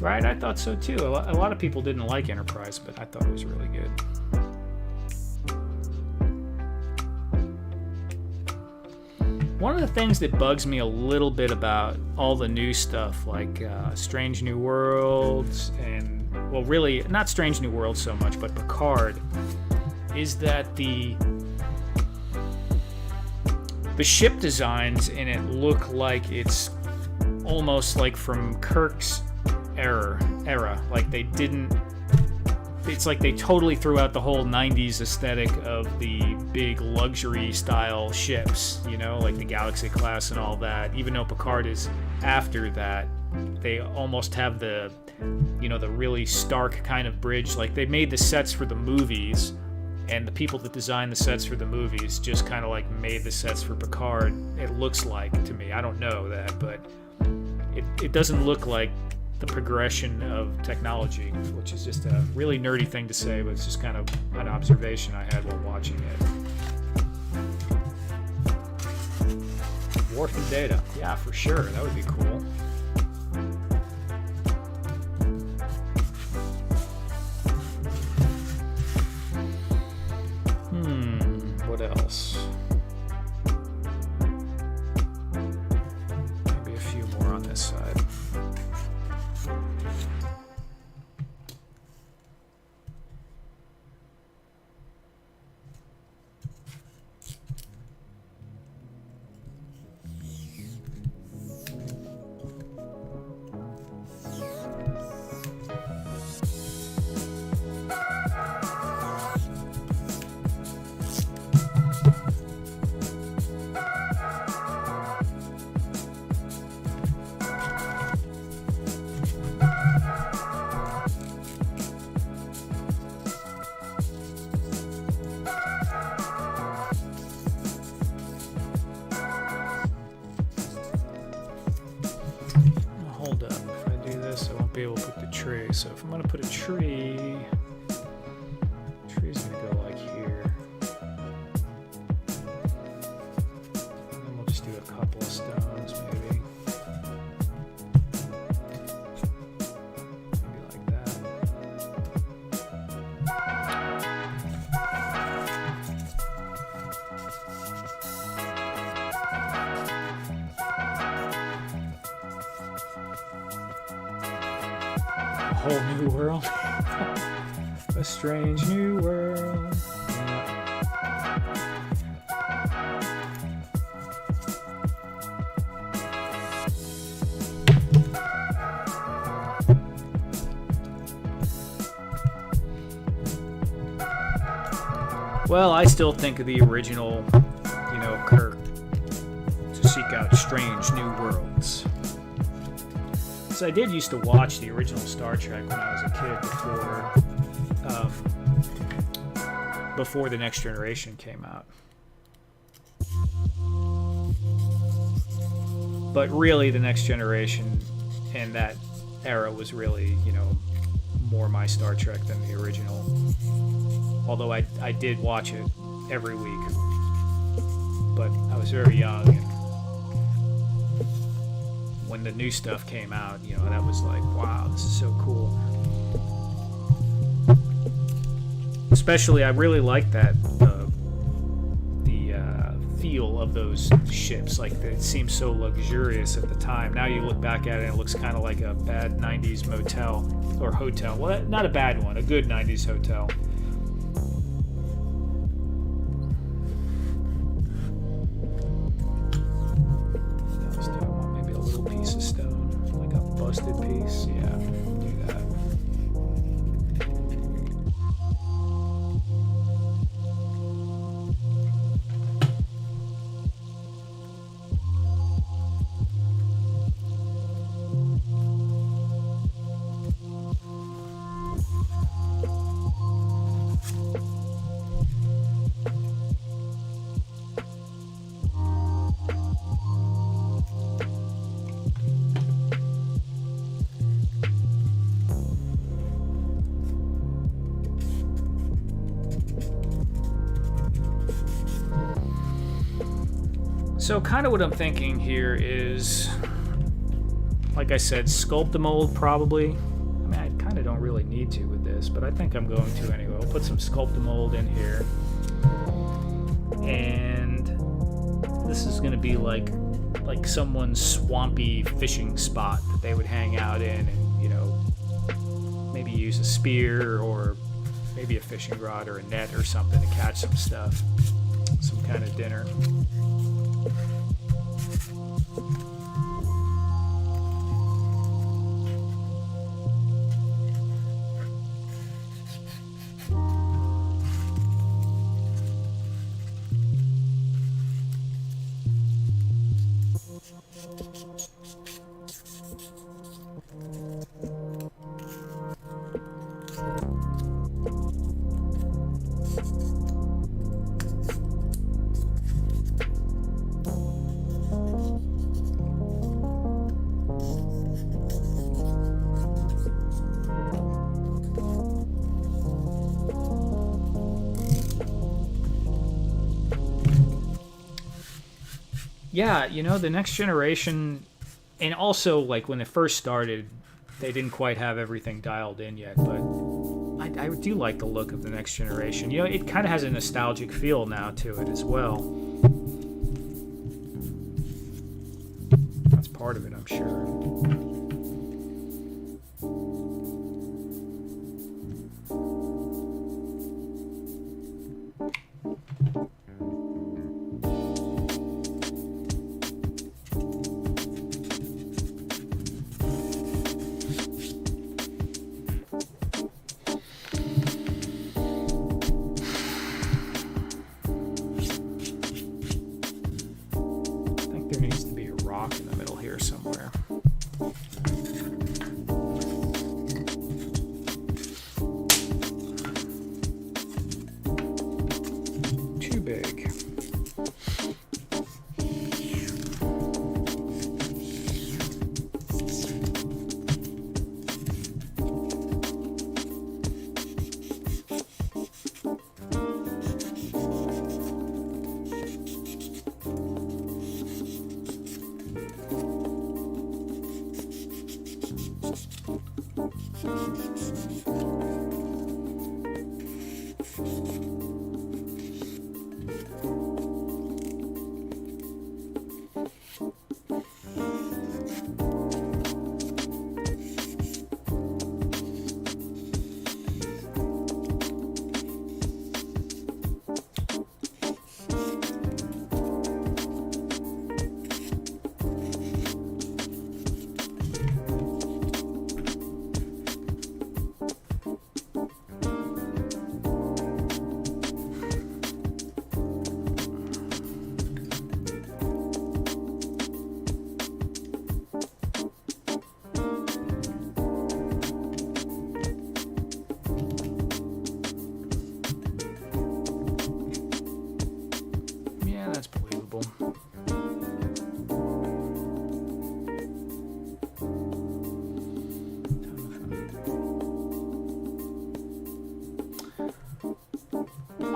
Right, I thought so too. A lot of people didn't like Enterprise, but I thought it was really good. One of the things that bugs me a little bit about all the new stuff, like Strange New Worlds, and, well, really, not Strange New Worlds so much, but Picard, is that the ship designs in it look like it's almost like from Kirk's era. Like they didn't, it's like they totally threw out the whole 90s aesthetic of the big luxury style ships, you know, like the Galaxy class and all that. Even though Picard is after that, they almost have the, you know, the really stark kind of bridge. Like they made the sets for the movies, and the people that designed the sets for the movies just kind of like made the sets for Picard. It looks like to me, I don't know that, but it doesn't look like the progression of technology, which is just a really nerdy thing to say, but it's just kind of an observation I had while watching it. Worf and Data, yeah, for sure, that would be cool. What else? Maybe a few more on this side. So if I'm going to put a tree, the tree's going to go like here. And then we'll just do a couple of stones maybe. whole new world. A strange new world. Well, I still think of the original, Kirk, to seek out strange new worlds. So I did used to watch the original Star Trek when I was a kid before the Next Generation came out. But really, the Next Generation and that era was really, more my Star Trek than the original. Although I did watch it every week, but I was very young, and when the new stuff came out, that was like, wow, this is so cool. Especially, I really like that the feel of those ships. Like, it seemed so luxurious at the time. Now you look back at it, and it looks kind of like a bad '90s motel or hotel. Well, not a bad one, a good '90s hotel. Busted piece, yeah, do that. So kind of what I'm thinking here is, like I said, sculpt the mold probably. I mean, I kind of don't really need to with this, but I think I'm going to anyway. I'll put some sculpt the mold in here. And this is going to be like someone's swampy fishing spot that they would hang out in and, maybe use a spear or maybe a fishing rod or a net or something to catch some stuff, some kind of dinner. Yeah, the Next Generation, and also, like, when it first started, they didn't quite have everything dialed in yet, but I do like the look of the Next Generation. It kind of has a nostalgic feel now to it as well. That's part of it, I'm sure.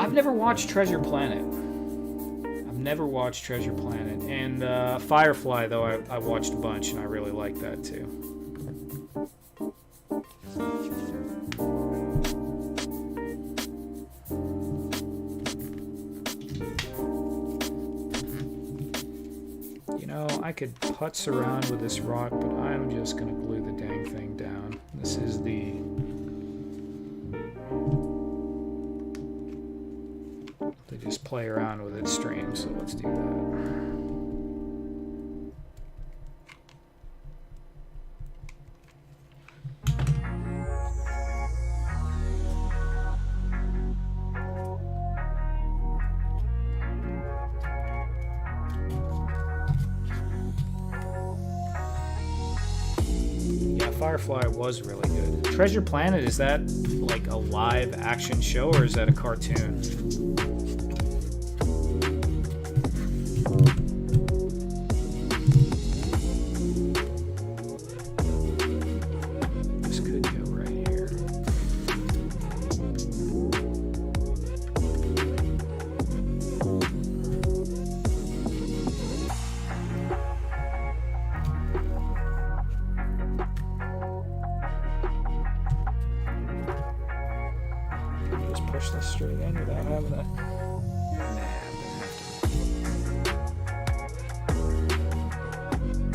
I've never watched Treasure Planet. I've never watched Treasure Planet. And Firefly, though, I watched a bunch, and I really like that, too. You know, I could putz around with this rock, but I'm just going to glue the dang thing down. This is the... They just play around with its stream, so let's do that. Firefly was really good. Treasure Planet, is that like a live action show or is that a cartoon? This could go right here. Push this straight in without having that.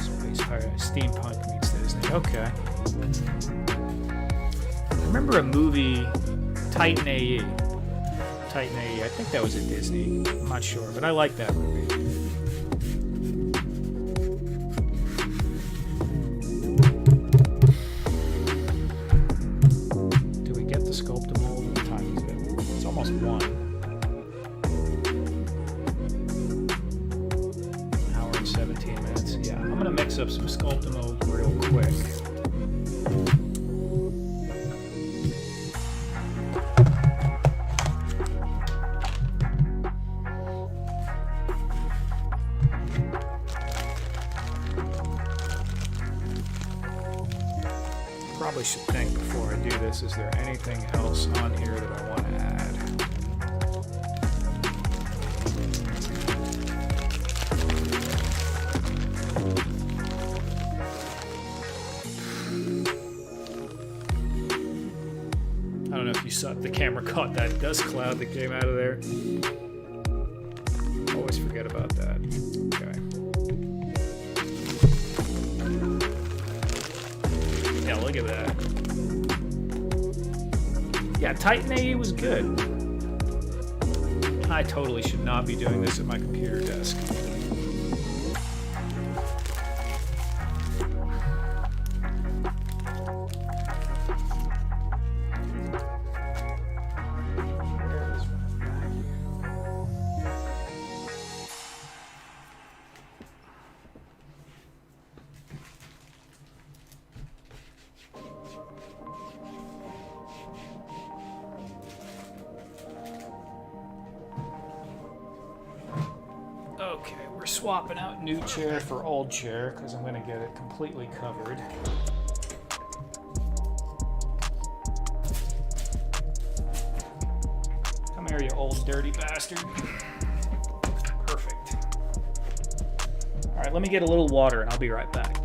Space Pirate, steampunk meets Disney. Okay. I remember a movie, Titan AE. Titan AE. I think that was at Disney. I'm not sure, but I like that movie. Do we get the Sculptamold? What time is it? It's almost 1. An hour and 17 minutes. Yeah, I'm going to mix up some Sculptamold real quick. Probably should think before I do this, is there anything else on here that I want to add? I don't know if you saw, the camera caught that dust cloud that came out of there. Always forget about that. Okay. Yeah, look at that. Yeah, Titan AE was good. I totally should not be doing this at my computer desk. Okay, we're swapping out new chair for old chair because I'm going to get it completely covered. Come here, you old dirty bastard. Perfect. All right, let me get a little water and I'll be right back.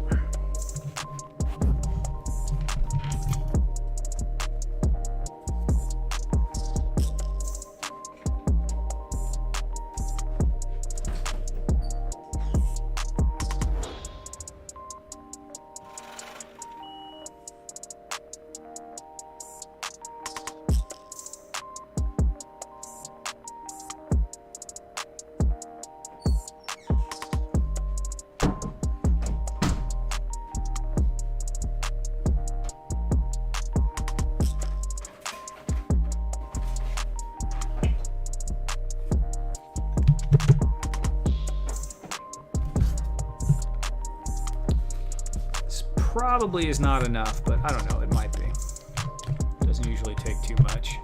Probably is not enough, but I don't know, it might be. Doesn't usually take too much.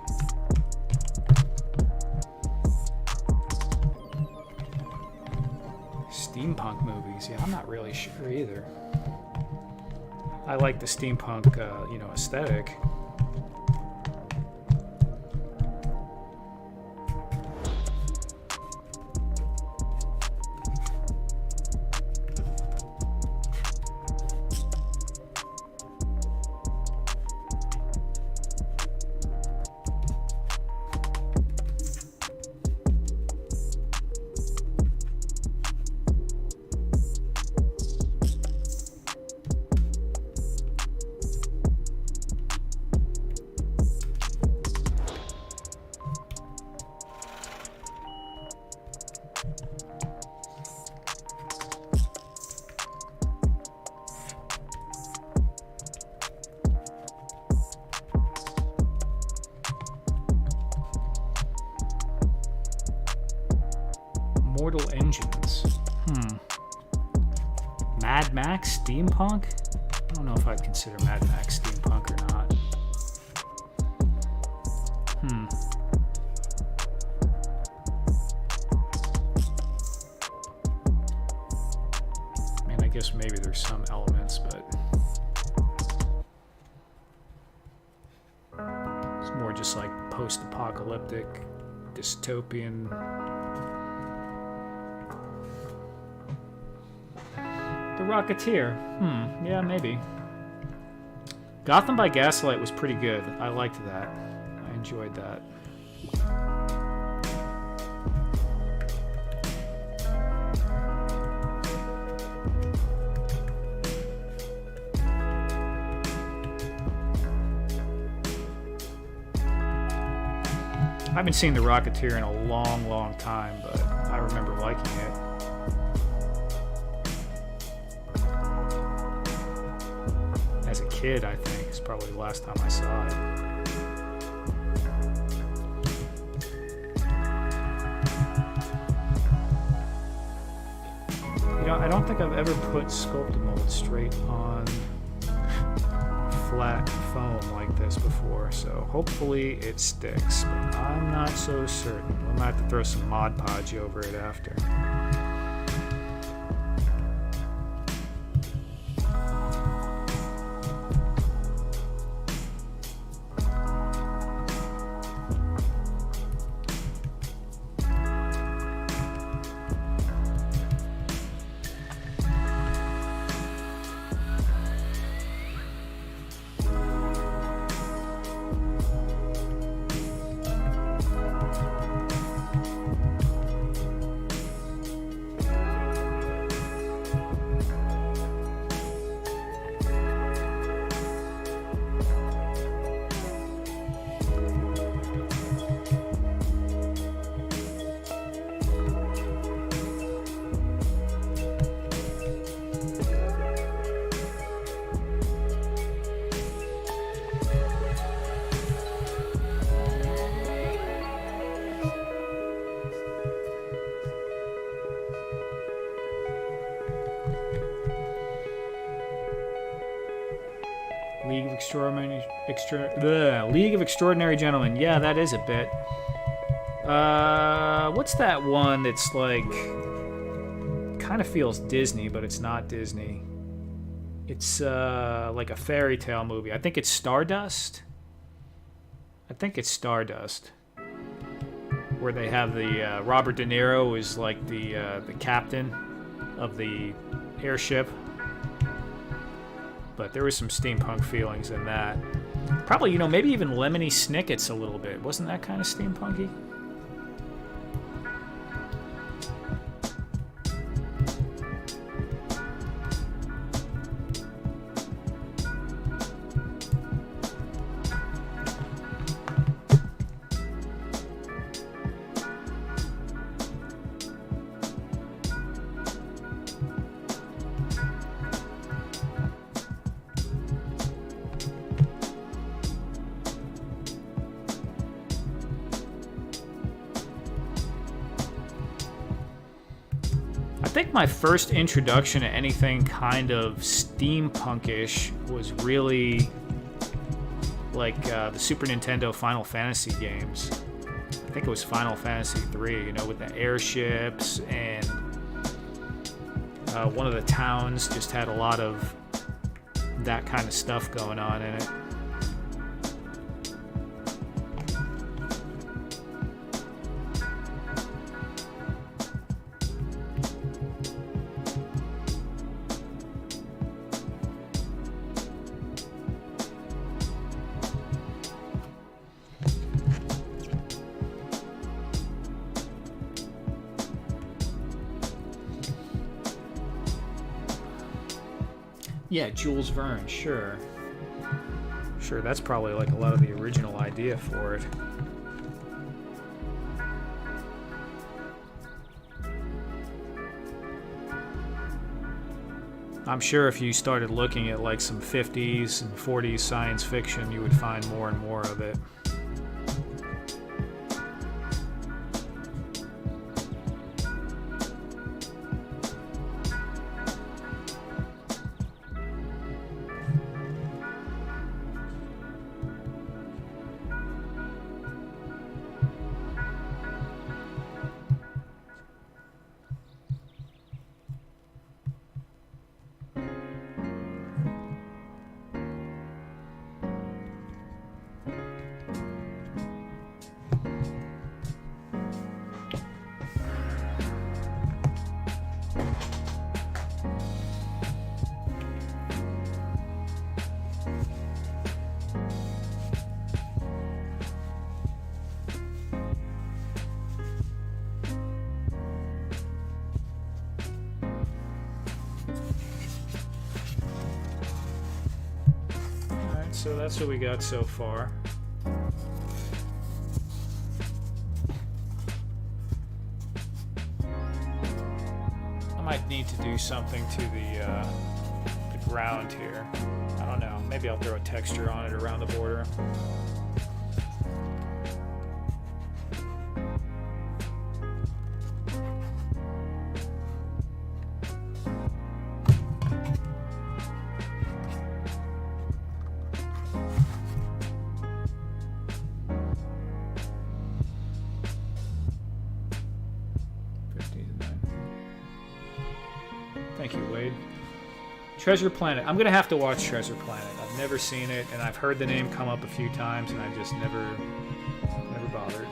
Steampunk movies, yeah, I'm not really sure either. I like the steampunk, aesthetic. Immortal Engines. Mad Max steampunk? I don't know if I'd consider Mad Max steampunk or not. I mean, I guess maybe there's some elements, but it's more just like post-apocalyptic, dystopian. The Rocketeer. Yeah, maybe. Gotham by Gaslight was pretty good. I liked that. I enjoyed that. I haven't seen The Rocketeer in a long, long time, but I remember liking it. As a kid, I think, is probably the last time I saw it. You know, I don't think I've ever put Sculptamold straight on flat foam like this before, so hopefully it sticks, but I'm not so certain. We might have to throw some Mod Podge over it after. League of Extraordinary Gentlemen. Yeah, that is a bit. What's that one that's like kind of feels Disney, but it's not Disney? It's like a fairy tale movie. I think it's Stardust. Where they have the Robert De Niro is like the captain of the airship. But there was some steampunk feelings in that. Probably, maybe even Lemony Snicket's a little bit. Wasn't that kind of steampunky? I think my first introduction to anything kind of steampunkish was really like the Super Nintendo Final Fantasy games. I think it was Final Fantasy 3, with the airships, and one of the towns just had a lot of that kind of stuff going on in it. Yeah, Jules Verne, sure. Sure, that's probably like a lot of the original idea for it. I'm sure if you started looking at like some 50s and 40s science fiction, you would find more and more of it. so that's what we got so far. I might need to do something to the ground here. I don't know. Maybe I'll throw a texture on it around the border. Thank you, Wade. Treasure Planet. I'm gonna have to watch Treasure Planet. I've never seen it, and I've heard the name come up a few times, and I just never bothered.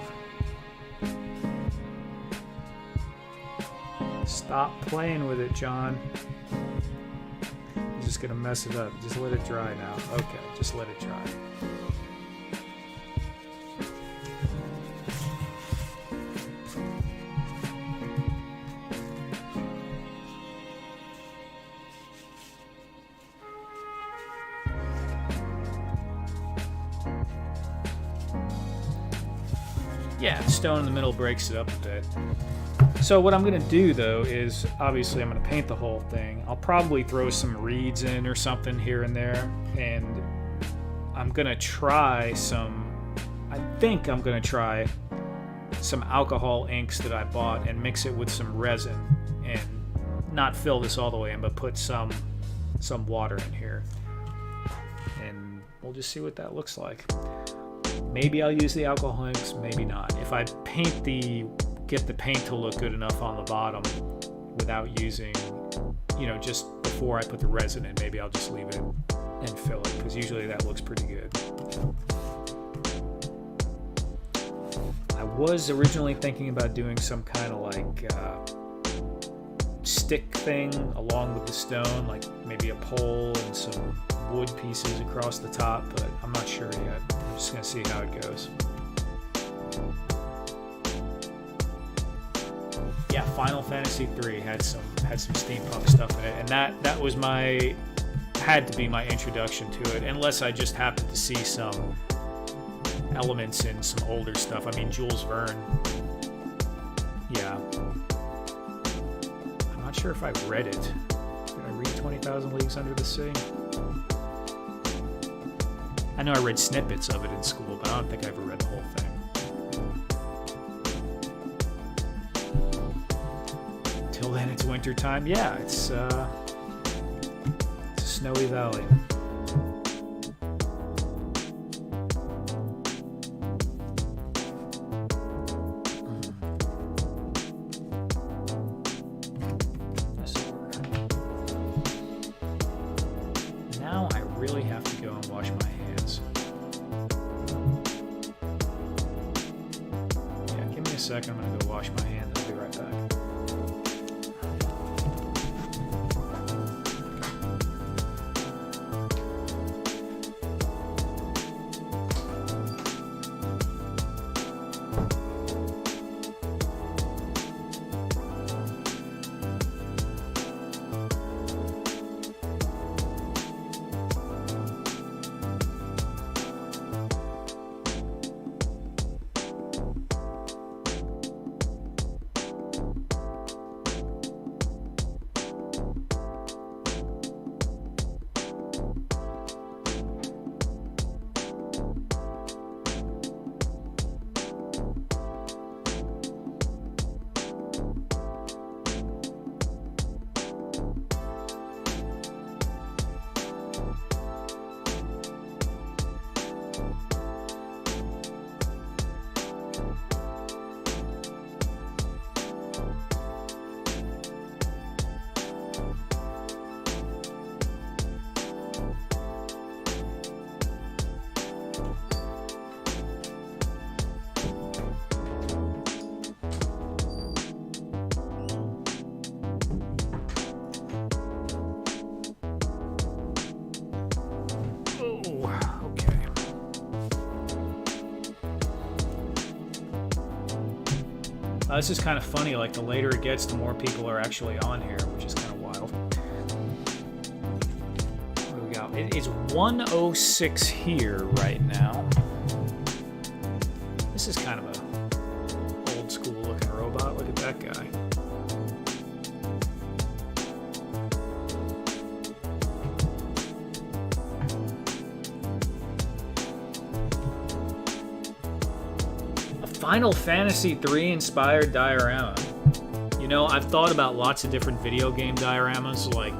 Stop playing with it, John. I'm just gonna mess it up. Just let it dry now. Okay, just let it dry. Yeah, the stone in the middle breaks it up a bit. So what I'm going to do, though, is obviously I'm going to paint the whole thing. I'll probably throw some reeds in or something here and there. And I'm going to try I think I'm going to try some alcohol inks that I bought and mix it with some resin. And not fill this all the way in, but put some water in here. And we'll just see what that looks like. Maybe I'll use the alcohol inks, maybe not. If I get the paint to look good enough on the bottom without using, just before I put the resin in, maybe I'll just leave it and fill it, because usually that looks pretty good. I was originally thinking about doing some kind of like stick thing along with the stone, like maybe a pole and some wood pieces across the top, but I'm not sure yet. I'm just gonna see how it goes. Yeah, Final Fantasy III had some steampunk stuff in it, and that was had to be my introduction to it, unless I just happened to see some elements in some older stuff. I mean, Jules Verne. Yeah. I'm not sure if I read it. Did I read 20,000 Leagues Under the Sea? I know I read snippets of it in school, but I don't think I ever read the whole thing. Till then, it's winter time. Yeah, it's a snowy valley. Now I really have to go and wash my hands. Yeah, give me a second. I'm gonna go wash my hands. I'll be right back. This is kind of funny, like the later it gets, the more people are actually on here, which is kind of wild. What do we got? It is 1:06 here right now. This is kind of a old school looking robot. Look at that guy. A Final Fantasy III inspired diorama. You know, I've thought about lots of different video game dioramas, like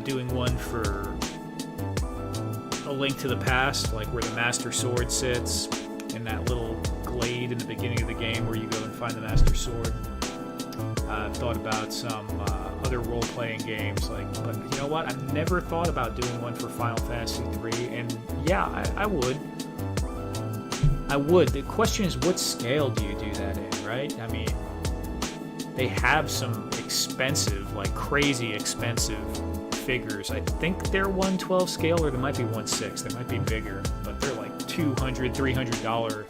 doing one for A Link to the Past, like where the Master Sword sits, and that little glade in the beginning of the game where you go and find the Master Sword. I've thought about some other role-playing games, but you know what? I've never thought about doing one for Final Fantasy III, and yeah, I would. I would. The question is, what scale do you do that in, right? I mean, they have some expensive, like crazy expensive figures. I think they're 1/12 scale, or they might be 1/6. They might be bigger, but they're like $200, $300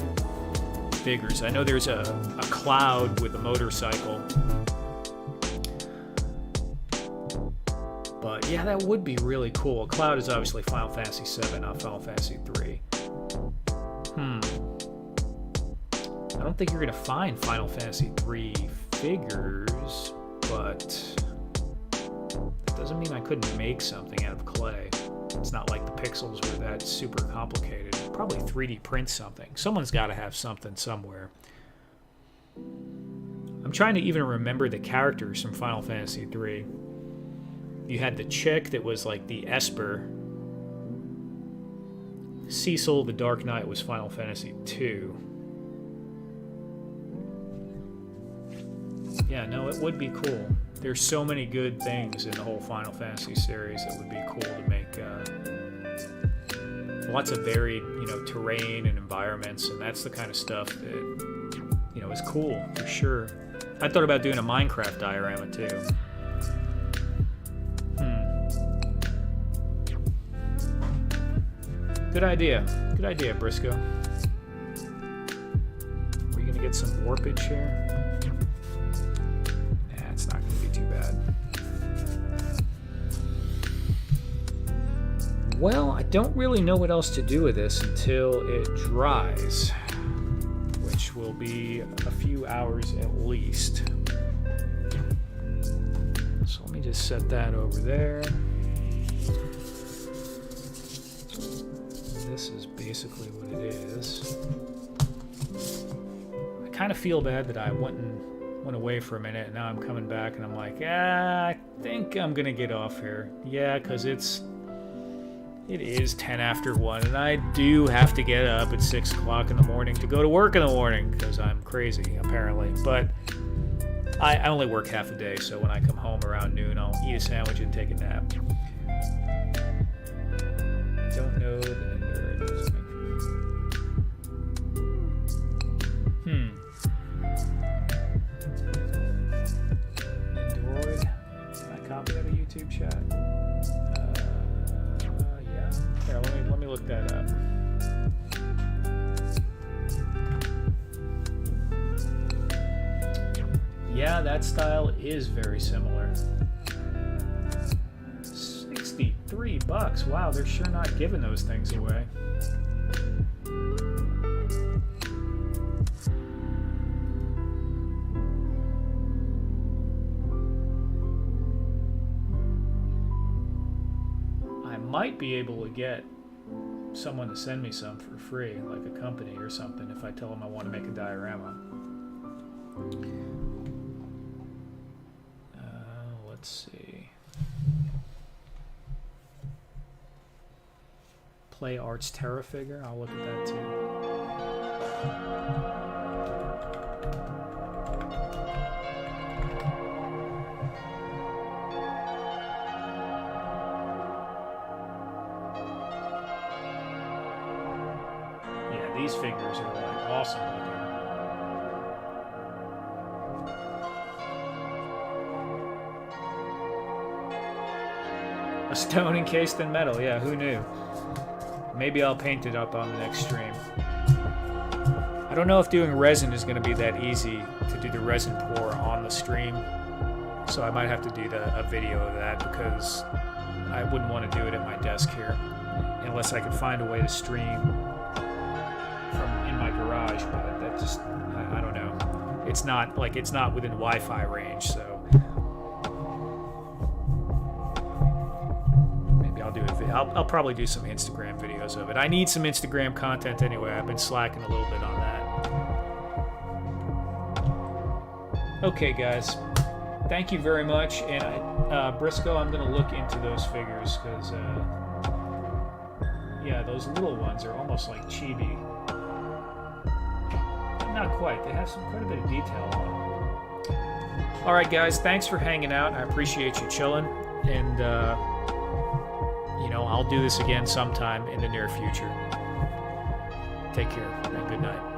figures. I know there's a Cloud with a motorcycle. But yeah, that would be really cool. Cloud is obviously Final Fantasy VII, not Final Fantasy III. I don't think you're going to find Final Fantasy III figures, but that doesn't mean I couldn't make something out of clay. It's not like the pixels were that super complicated. Probably 3D print something. Someone's got to have something somewhere. I'm trying to even remember the characters from Final Fantasy III. You had the chick that was like the Esper. Cecil the Dark Knight was Final Fantasy II. Yeah, no, it would be cool. There's so many good things in the whole Final Fantasy series that would be cool to make. Lots of varied, terrain and environments, and that's the kind of stuff that, is cool, for sure. I thought about doing a Minecraft diorama, too. Good idea. Good idea, Briscoe. Are you going to get some warpage here? Nah, it's not going to be too bad. Well, I don't really know what else to do with this until it dries, which will be a few hours at least. So let me just set that over there. This is basically what it is. I kind of feel bad that I went away for a minute, and now I'm coming back, and I'm like, I think I'm gonna get off here. Yeah, because it is 10 after 1, and I do have to get up at 6 o'clock in the morning to go to work in the morning, because I'm crazy, apparently. But I only work half a day, so when I come home around noon, I'll eat a sandwich and take a nap. I don't know the nerd is. Android. Can I copy out of YouTube chat? Yeah. Here, let me look that up. Yeah, that style is very similar. $63. Wow, they're sure not giving those things away. I might be able to get someone to send me some for free, like a company or something, if I tell them I want to make a diorama. Let's see. Play Arts Terra figure. I'll look at that too. Yeah, these figures are like awesome looking. A stone encased in metal, yeah, who knew? Maybe I'll paint it up on the next stream. I don't know if doing resin is going to be that easy to do the resin pour on the stream. So I might have to do a video of that because I wouldn't want to do it at my desk here unless I could find a way to stream from in my garage. But that just, I don't know. It's not within Wi-Fi range, so maybe I'll do it. I'll probably do some Instagram videos of it. I need some Instagram content anyway. I've been slacking a little bit on that. Okay, guys. Thank you very much. And Briscoe, I'm going to look into those figures because, yeah, those little ones are almost like chibi. Not quite. They have quite a bit of detail on them. All right, guys. Thanks for hanging out. I appreciate you chilling. And, you know, I'll do this again sometime in the near future. Take care and good night.